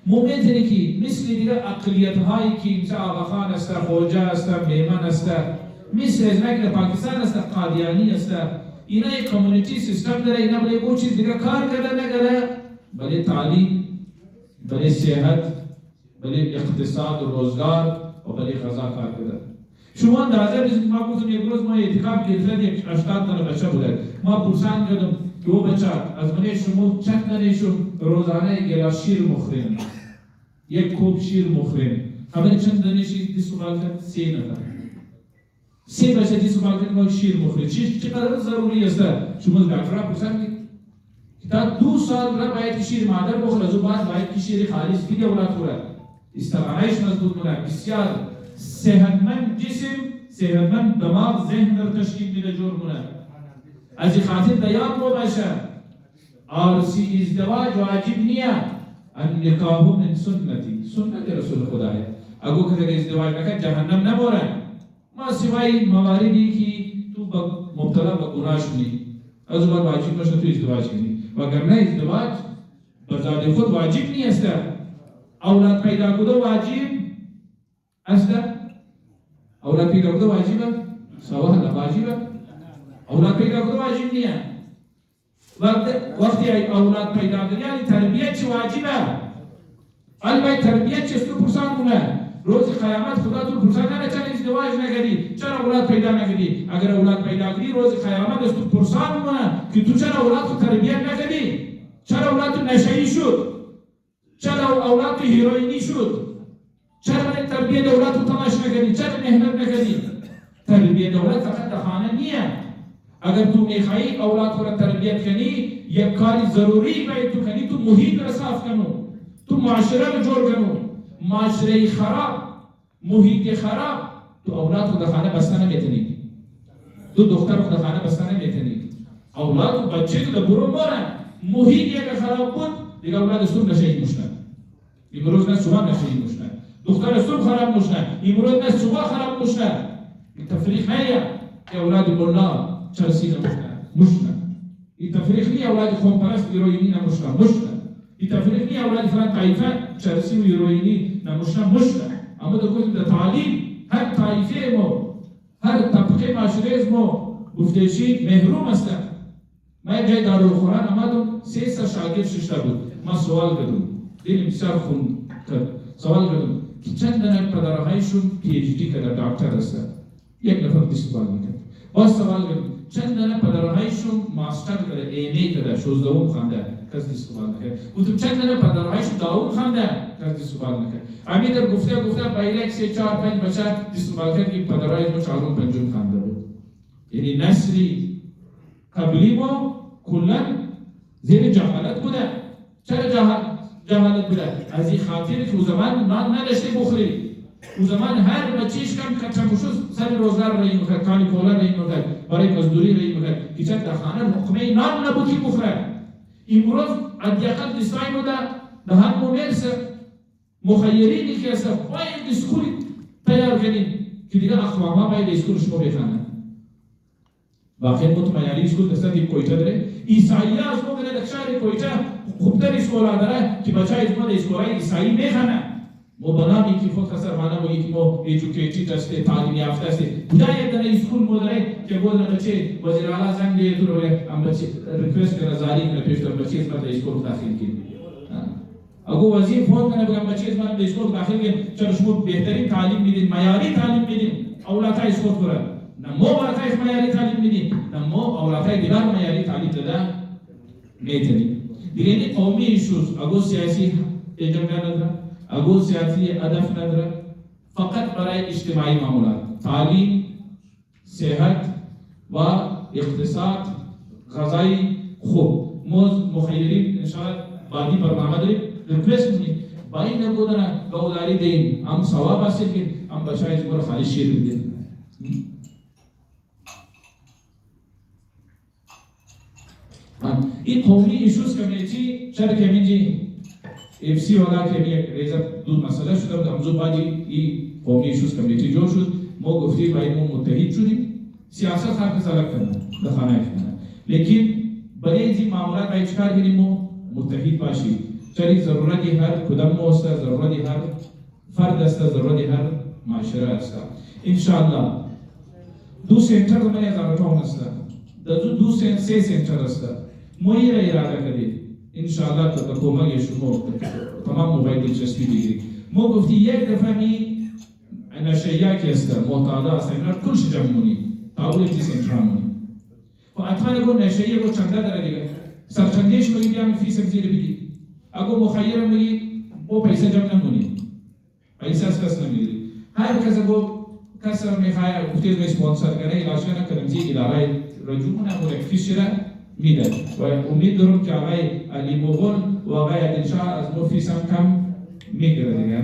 مومنتنی که مثل دیگه اقلیت هایی که مثل آقاخان است خوجه است میمن است مثل از نگل پاکستان است قادیانی است اینا یک کمیونیتی سیستم داره اینا بله وہ چیز دیگه کار کرده نگره بله تعلیم بله صحت بله اقتصاد و روزگار و بله غذا کار کرده شما اندازه بزنید ما گفتم یک روز ما اعتکاف گرفتیم یک 80 تا بچه بوده ما پرسان کردم که او بچه از من شما چند تنشون روزانه یک گلاس شیر مخورین یک کوب شیر مخورین خبر چند تنشی دی سوال کرد 3 نفر سه بچه دیست بالکن ما شیر مخوری چقدر ضروری است شما دکترها پرسند که تا 2 سال را باید شیر مادر بخوره از بعد باید که شیر خالص دیگه اولاد خوره استقامتش مضبوط کنه بسیار صحتمند جسم صحتمند دماغ ذهن در تشکیل میده جور کنه از خاطر دیان مو باشه اور سی ازدواج واجب نیه النکاح من سنتی سنت رسول خدا ہے اگو که ازدواج نکرد جهنم نبوره ما سوای مواردی که تو مبتلا به گناه شدی از بعد واجب باشه تو ازدواج کنی وگرنه ازدواج بذات خود واجب نیست اولاد پیدا کردن واجب است اولاد پیدا کردن واجبه سوال واجبه اولاد پیدا کردن واجب نیه وقتی اولاد پیدا کردن یعنی تربیت چه واجبه البته تربیت چه تو پرسان کنه روز قیامت خدا تو پرسان نه چرا ازدواج نکردی چرا اولاد پیدا نکردی اگر اولاد پیدا کردی روز قیامت از تو پرسان کنه که تو چرا اولاد تو تربیت نکردی چرا اولاد تو نشئی شد چرا اولاد تو هیروئینی شد چرا برای تربیت اولاد تو تلاش نکردی چرا محنت نکردی تربیت اولاد فقط در خانه نیه اگر تو میخوایی اولاد رو تربیت کنی یک کاری ضروری باید تو کنی تو محیط را صاف کنو تو معاشره رو جور کنو معاشره خراب محیط خراب تو اولاد رو در خانه بسته نمیتونی تو دختر رو در خانه بسته نمیتونی اولاد و بچه تو در برون باره محیط یک خراب بود دیگه اولاد صبح نشهید مشنن امروز نه صبح نشهید مشنن دختر صبح خراب مشنن امروز نه صبح خراب مشنن تفریق نیه که اولاد ملا چرسی مشنن تفریق نیه اولاد خونپرست هیروئینی مشنن تفریق نیه اولاد فلان طایفه چرسی و هیروئینی مشنن اما در کل تعلیم هر طایفه ما هر طبقه معاشره ما گفته شید محروم هستن ما یک جای دارالقرآن آمدم 300 شاگرد ششته بود ما سوال کردم دلم بسیار خون کرد سوال کردم که چند دنه پدرهایشون PhD کرده دکتر هستن یک نفر سوال میکرد باز سوال کردم چند دنه پدرهایشون ماستر کرده MA کرده 16 خونده کسی سوال نکرد گفتم چند دنه پدرهایشون داوم خونده کسی سوال نکرد امی در گفته بایرک 3 4 5 بچه سوال کرد که پدرهایشون 4 5 خونده بود یعنی نسلی قبلی ما کلا زیر جهالت بوده چرا جهالت بوده از این خاطر که او زمان نان نداشته بخوری او زمان هر بچهش کم کچموشو سر روزگار رایی میکرد کانی کولا رایی میکرد برای مزدوری رایی میکرد که چند در خانه لقمه نان نبود که بخوره امروز حداقل دستای بوده دهان مو میرسه مخیرینی که هسته باید اسکولی تیار کنیم که دیگه اخوامها باید اسکول شما بخوانند واقعا مطمئنی اسکول دسته که کویتا داره عیسایی از ما بره در شهر کویتا خوبتر اسکول داره که بچه از ما در اسکولای عیسایی میخوانه ما بنامی که خود خسر مانا بگی که ما ایجوکیتید هسته تعلیم یافته هسته بوده یک دنه اسکول ما داره که بود بچه وزیر اعلی زنگ دیگه تو رو هم بچه ریکوست کنه زاری کنه پیش در بچه از ما در اسکول داخل کنه اگه وزیر فون کنه بگم بچه از ما در اسکول داخل کنه چرا شما بهترین تعلیم میدین معیاری تعلیم میدین اولادها اسکول کنه نمو اولادهای معیاری تعلیم میدیم نمو اولادهای دیگر معیاری تعلیم داده میتونیم دیگه این قومی ایشوز اگه سیاسی اجندا نداره اگه سیاسی هدف نداره فقط برای اجتماعی معاملات تعلیم صحت و اقتصاد غذایی خوب موز مخیرین انشاءالله بعدی برنامه داریم ریکوست کنیم با این نبودن گوداری دیم هم ثواب حاصل کنیم هم بچهای زمار خالی شیر بدیم این قومی ایشوز کمیتی چرا کمیتی FC والا که یک ریزه دو مسئله شده بود امروز بعدی این قومی ایشوز کمیتی جور شد ما گفتیم باید ما متحد شدیم سیاست هر کس الگ کنه دخانه کنه لیکن برای این معاملات باید چکار کنیم ما متحد باشیم چرا ضرورتی هر کدام ما است ضرورتی هر فرد است ضرورتی هر معاشره است انشاءالله دو سنتر من از آرتون است دو سه سنتر است مویی را اراده کردیم انشاءالله تا کمک شما تمام موبایل دلچسپی بگیرید ما گفتی یک دفعه می نشیه که است معتاده است اینا کلش جمع مونی تاولی تی سنتر مونی و اتمنى گو نشیه گو چنده داره دیگه سرچندهش کنید بیام فیس زیر بگید اگه مخیر میگی او پیسه جمع نمونی پیسه از کس نمیگیری هر کس گو کسر میخواه گفتید به اسپانسر کنه علاج نکنم زی اداره رجوعنا مرکفیش را میدن و امید دارم که آقای علی مغول و آقای عدلشاه از ما فیس هم کم میگیره دیگه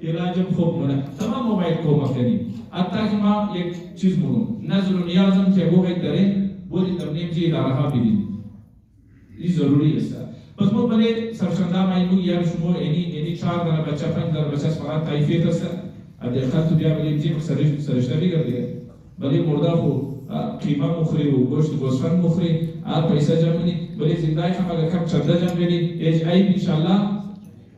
علاجم خوب مونه تمام ما باید کمک کنیم حتی که ما یک چیز مونم نظر و نیازم که باید داریم بودید در نیمزی اداره ها بدید این ضروری است پس ما برای سرشنده مایمون یا شما یعنی 4 دانه بچه 5 دانه بچه فقط تایفیت است حداقل تو بیا بگیم جیب سرشته بگردید ولی مرده خو قیمه مخوری و گوشت گوسفند مخوری هر پیسه جمع کنی ولی زنده هم اگر کم چنده جمع کنی ایج عیب انشالله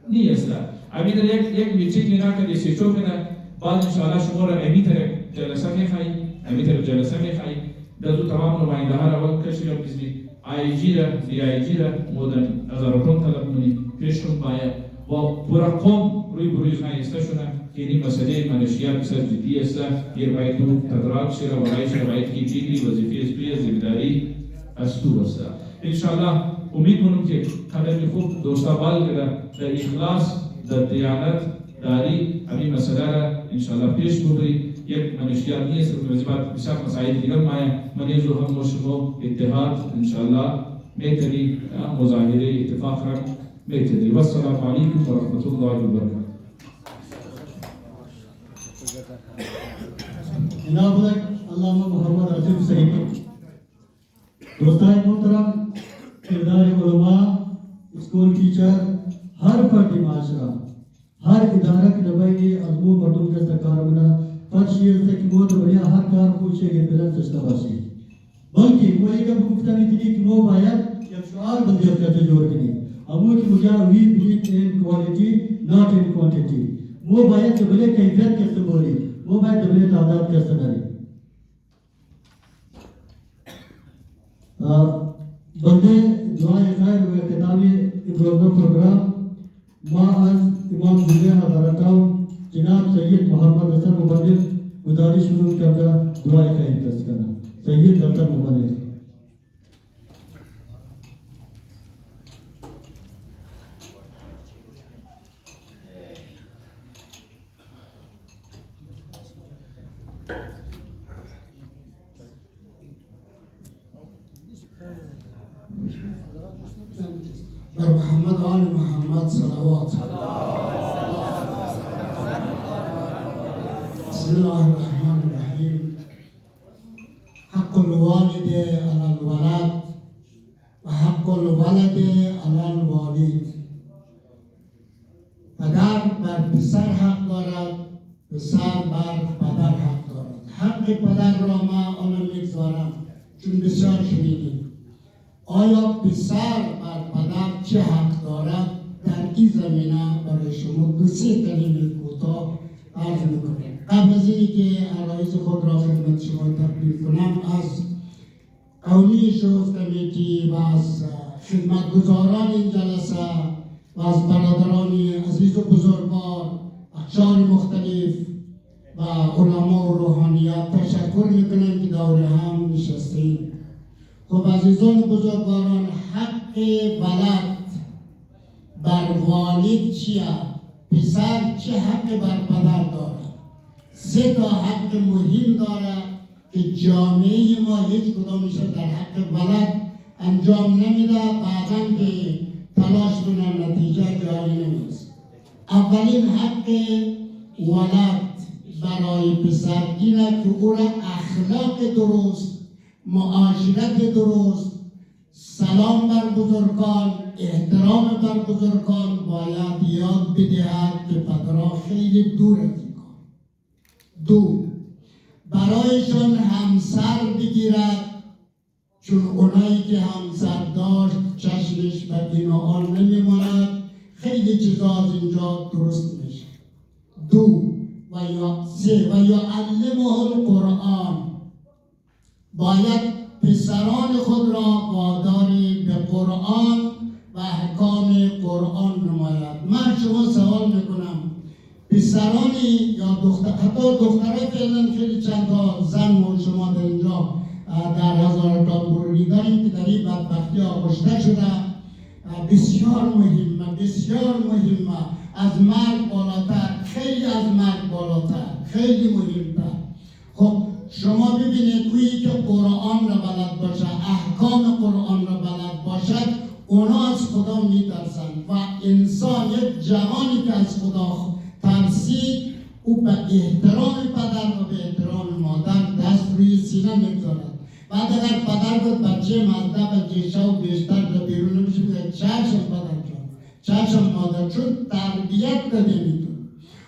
نیست امی در یک میچینگ اینا که دیسیچو کنه بعد انشالله شما را امی طرف جلسه میخوایی امی طرف جلسه میخوایی در دو تمام نماینده ها را وقت کشی را بزنی آی جی را دی آی جی را مودن از آراتون طلب کنی پیشون باید و پورا قوم روی برویز نایسته شونه که این مسئله منشیات بسیار جدی است یر باید تو تدراج شده و رایش باید که دیگری وظیفه اسپری زمداری از تو است انشاءالله امید مونم که قدم خوب دوستا بال کده در اخلاص در دیانت داری همین مسئله را انشاءالله پیش ببری یک منشیات نیست و وظیفات بسیار مسائل دیگر من یزو هم و شما اتحاد انشاءالله میتونی مظاهره اتفاق را میتونی و السلام علیکم و رحمت الله و برکاته जनाब अल्लामा मोहम्मद आसिफ सईदी दोस्तान मोहतरम किरदार उलमा स्कूल टीचर हर फर्द माशरा हर इदारा के नबाई अजमू मर्दूम के सरकारमना फर्शियर से कि वो तो बढ़िया हर कार पूछे के बिलन सस्तावासी बल्कि वो एक गुफ्तनी थी कि वो बायत एक शुआर बंदियत करते जोर के लिए अमू की मुझे we believe in quality not in quantity वो बायत के बड़े कैफियत के बोली वो बात डबले तादाद के सनारी बंदे दुआ खैर व किताबी प्रोग्राम माअज इमाम जुलिया हज़रताओं जनाब सैयद मोहम्मद हसन मुबल्लिग गुजारिश शुरू करता दुआ खैर करना सैयद हसन मुबल्लिग محمد آل محمد صلوات بسم الله الرحمن الرحيم حق الوالد على الولد وحق الولد على الوالد پدر بر پسر حق دارد پسر بر پدر حق دارد حق پدر را ما آن میگذارم چون بسیار شنیدیم آیا پسر بر پدر چه حق دارد در این زمینه برای شما دو سه کلمه کوتاه عرض میکنم قبل از اینکه عرایض خود را خدمت شما تقدیم کنم از قولی شورت کمیتی و از خدمتگزاران این جلسه و از برادران عزیز و بزرگوار اقشار مختلف و علما و روحانیات تشکر میکنم که دور هم نشستیم خب عزیزان بزرگواران حق ولد بر والد چیه؟ پسر چه حق بر پدر داره؟ 3 تا حق مهم داره که جامعه ما هیچ کدامش در حق ولد انجام نمیده بعداً که تلاش کنن نتیجه جاری نمیرسه اولین حق ولد برای پسر اینه که او را اخلاق درست معاشرت درست سلام بر بزرگان احترام بر بزرگان باید یاد بدهد که پدرها خیلی دور از این کار 2 برایشان همسر بگیرد چون اونایی که همسر داشت چشمش به دین و آن نمیماند خیلی چیزا از اینجا درست میشه 2 و یا 3 و یا علمه القرآن باید پسران خود را وادار به قرآن و احکام قرآن نماید من شما سوال میکنم پسرانی یا دختر حتی دخترای فعلا خیلی چند تا زن و شما در اینجا در هزار تا برولی داریم که در این بدبختی آغشته شده بسیار مهمه از مرگ بالاتر خیلی از مرگ بالاتر خیلی مهمتر. خب شما ببینید اویی که قرآن را بلد باشه، احکام قرآن را بلد باشد، اونا از خدا میترسند و انسان یک جوانی که از خدا ترسید او به احترام پدر و به احترام مادر دست روی سینه میگذارد. بعد اگر پدر بود بچه مزده بچه شو بیشتر را بیرون نمیشه بگه چشم پدر جان، چشم مادر، چون تربیت داده میتون.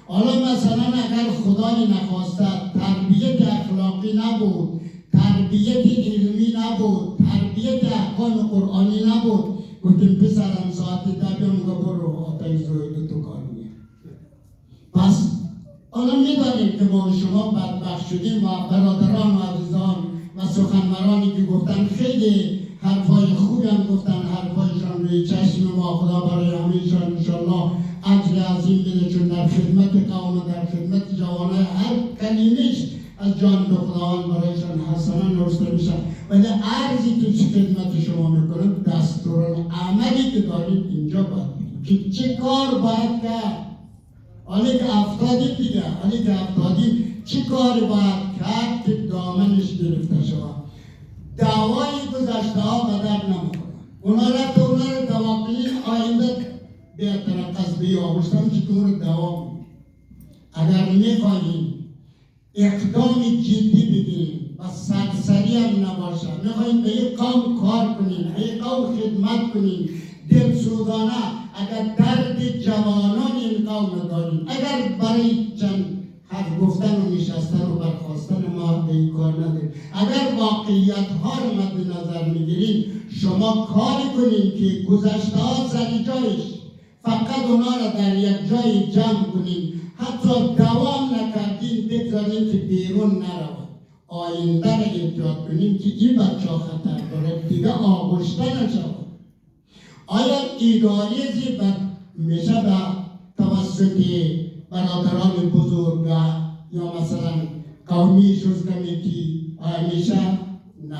حالا مثلا اگر خدای نخواسته تربیت اخلاقی نبود، تربیت علمی نبود، تربیت احکام قرآنی نبود، گفتیم پسرم ساعتی تبیم برو آتای زویدو تو کار میه. پس حالا میدانیم که ما شما بدبخت شدیم و برادران و عزیزان و سخنورانی که گفتن خیلی حرفای خوبی هم گفتن، حرفایشان روی چشم ما، خدا برای همیشان انشالله اجر عظیم بده، چون در خدمت قوم، در خدمت جوانه هر کلمش از جانب خداوند برایشان حسنا نوشته میشن. ولی عرضی که خدمت شما میکنم دستورالعملی که دارید اینجا باید که چه کار باید کرد. حالا که افتادیم دیگه، حالا که افتادیم چه کار باید کرد که دامنش گرفته شود. دعوای گذشته ها به درد نمیخورن. اونا رو دوا کنین، آینده بهتر قصبی آغشتن که اون رو دوا کنین. اگر میخواهیم اقدام جدی بگیریم و سرسری هم نباشه، میخواهیم به یک قوم کار کنیم، به یک قوم خدمت کنیم دلسوزانه، اگر درد جوانان این قوم داریم، اگر برای چند حرف گفتن و نشستن و برخواستن ما به این کار نداریم، اگر واقعیت ها رو مد نظر میگیریم، شما کاری کنیم که گذشته ها سر جایش، فقط اونا را در یک جای جمع کنیم، حتی دوام نکردیم بگذاریم که بیرون نرود. آینده را احتیاط کنیم که این بچه ها خطر داره دیگه آغشته نشود. آیا ایدئالیسم میشه به توسط برادران بزرگ یا مثلا قومی شوز کمیتی آیا میشه؟ نه،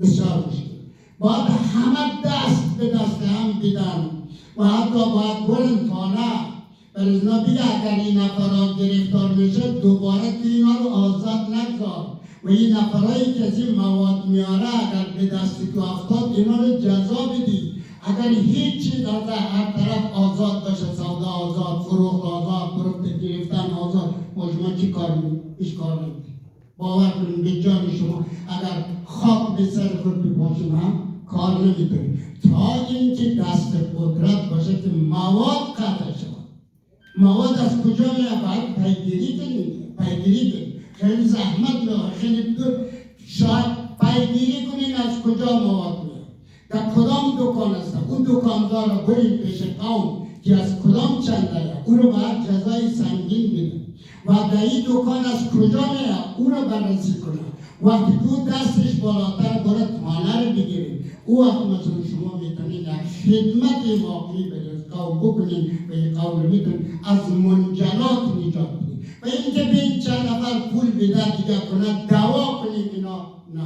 بسیار مشکل. باید همه دست به دست هم بدن و حتی باید برن تانه برزنا بگه اگر این نفرها گرفتار میشه دوباره که اینا رو آزاد نگذار و این نفرهایی که از این مواد میاره اگر به دستی تو افتاد اینا رو جزا بدی. اگر هیچ چیز از هر طرف آزاد باشه، سودا آزاد، فروخت آزاد، فروخت گرفتن آزاد، شما چی کار میکنید؟ هیچ کار نمیکنید. باور کنید به جان شما اگر خاک به سر خود بپاشیم هم کار نمیکنید تا اینکه دست قدرت باشه که مواد قطع شود. مواد از کجا میاد؟ باید پیگیری کنید. خیلی زحمت میاد، خیلی دور. شاید پیگیری کنید از کجا مواد میاد، در کدام دکان است، اون دکاندار رو برید پیش قوم که از کدام چنده، اون رو باید جزای سنگین بده و در این دکان از کجا میاد اون رو بررسی کنه. وقتی که دستش بالاتر باید تانه رو بگیرید، او وقت مثلا شما میتونید در خدمت واقعی به قوم بکنید و این قوم رو میتونید از منجلات نجات بدید. و اینکه به این چند نفر پول بده دیگه کنه دوا کنید، اینا نه،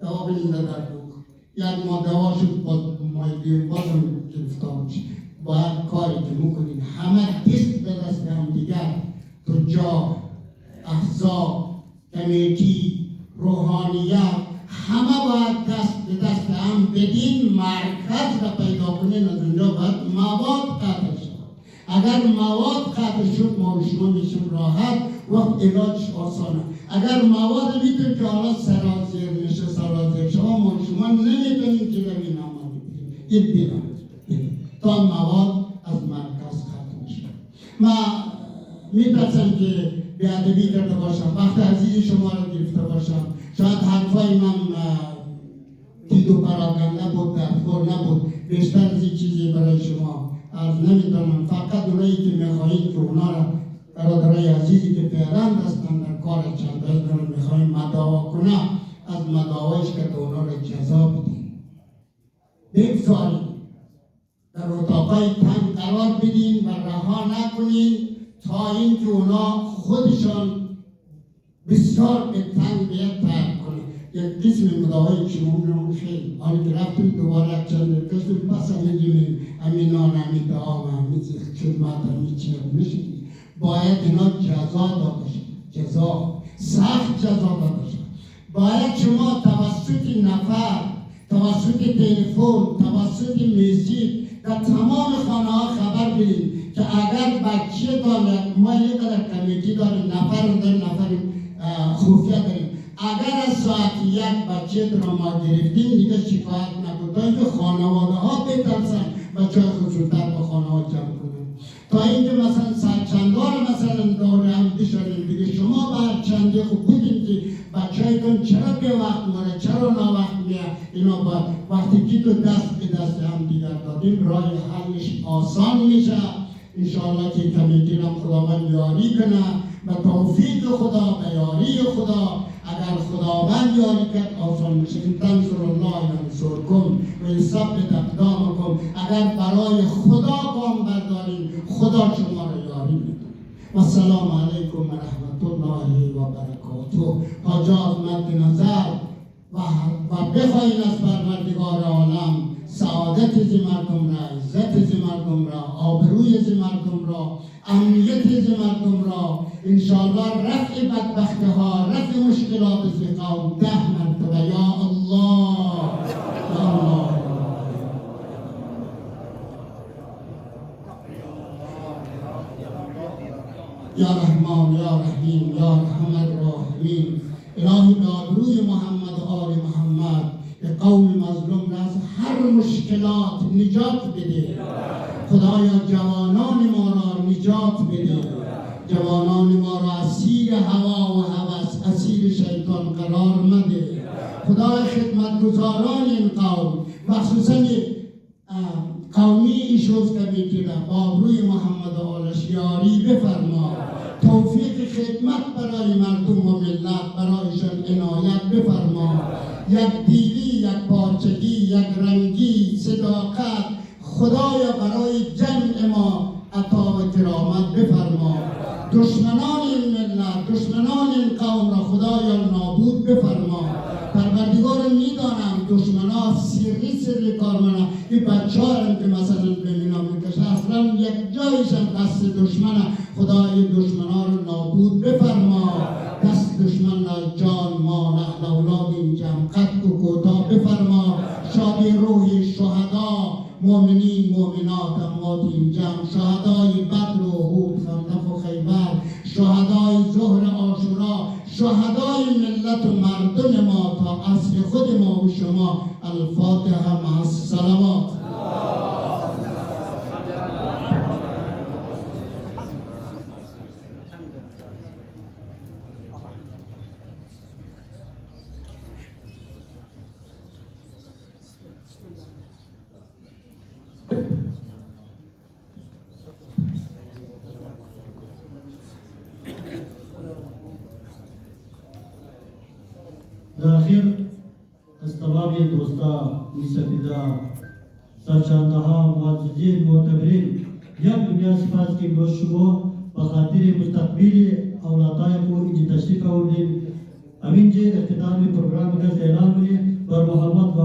دوا کنید در بکن یک ما دوا شد مایدیم بازم گرفتار میشه. باید کاری که میکنید همه دست به دست هم دیگر، تجار، احزاب، کمیتی، روحانیت، همه باید دست به دست هم بدین، مرکز را پیدا کنین. از اونجا باید مواد قطع شد. اگر مواد قطع شد ما شما میشیم راحت، وقت علاجش آسانه. اگر مواد میتونیم که حالا سرازیر میشه، سرازیر شما ما شما نمیتونیم که ببین آماده بگیم این بیرم تا مواد از مرکز ختم شد. ما میترسم که بیادبی کرده باشم، وقت عزیز شما را گرفته باشم، شاید حرفای من دید و پراکنده بود، درخور نبود، بیشتر از این چیزی برای شما از نمیتونم. فقط اونایی که میخواهید که اونا را برادرای عزیزی که پیرند هستند در کار چند رو میخواهیم مداوا کنه، از مداوایش که اونا را جزا بدیم، بگذاریم در اتاقای تنگ قرار بدین و رها نکنین تا اینکه اونا خودشان بسیار به تنگ بیاد ترک کنن. یک قسم مداوای شما میرون خیلی حالی که رفتیم دوباره چند قسم پس همیدیم امینان همیده آم همید خدمت همید چی نمیشه، باید اینا جزا داده شد. جزا سخت جزا داده شد. باید شما توسط نفر، توسط تلفن، توسط میوزیک در تمام خانه ها خبر بدید که اگر بچه داره، ما یک کمیتی داریم، نفر داریم، نفر خفیه داریم، اگر از ساعت 1 بچه را ما گرفتیم دیگه شکایت نکنید تا اینکه خانواده ها بترسن بچه ها خود زودتر با خانه ها جمع کنن، تا اینکه مثلا سرچندار مثلا دوره هم بشاریم دیگه شما بر چنده خوب بودیم که بچه هایتون چرا به وقت ماره، چرا ناوقت میه، اینا با وقتی که تو دست به دست هم دیگر دادیم راه حلش آسان میشه. انشاءالله که کمیتی را خداوند یاری کنه و توفیق خدا و یاری خدا. اگر خداوند یاری کرد آسان میشه. این تنصر الله ینصرکم و یثبت اقدامکم. اگر برای خدا گام برداریم خدا شما را یاری میکنه. و السلام علیکم و رحمت الله و برکاته. حاجات مد نظر و بخواهید از پروردگار عالم سعادت زی مردم را، عزت زی مردم را، آبروی زی مردم را، امنیت زی مردم را، انشاءالله رفع بدبختی ها، رفع مشکلات زی قوم 10 مرتبه یا الله یا الله. یا رحمان یا رحیم یا ارحم الراحمین. الهی به آبروی محمد و آل محمد به قوم مظلوم را از هر مشکلات نجات بده. خدایا جوانان ما را نجات بده. جوانان ما را اسیر هوا و هوس، اسیر شیطان قرار مده. خدای خدمتگزاران این قوم، مخصوصا قومی ایشوز کمیتی را با آبروی محمد و آلش یاری بفرما. توفیق خدمت برای مردم و ملت برایشان عنایت بفرما. یک دیلی، یک پارچگی، یک رنگی، صداقت خدایا برای جمع ما عطا و کرامت بفرما. دشمنان این ملت، دشمنان این قوم را خدایا نابود بفرما. پروردگار میدانم دشمنان سری کار منه. این بچه ها هم که مثلا ببینم میکشه اصلا یک جایشم دست دشمنه. خدای دشمنان رو نابود بفرما. دست دشمن را جان، مال، اهل اولاد این جمع قد و کوتاه بفرما. شادی روح شهدا، مؤمنین مؤمنات اموات این جمع، شهدای بدر و احد، خندق و خیبر، شهدای ظهر عاشورا، شهدای ملت و مردم ما تا اصل خود ما و شما. الفاتحه مع الصلوات. در آخر از تمام دوستا میسفیدا سرچنده ها معززین معتبرین یک دنیا سپاس که با شما به خاطر مستقبل اولادای کو اینجا تشریف آوردین. همینجا اختتام پروگرام کا اعلان کنید بر محمد و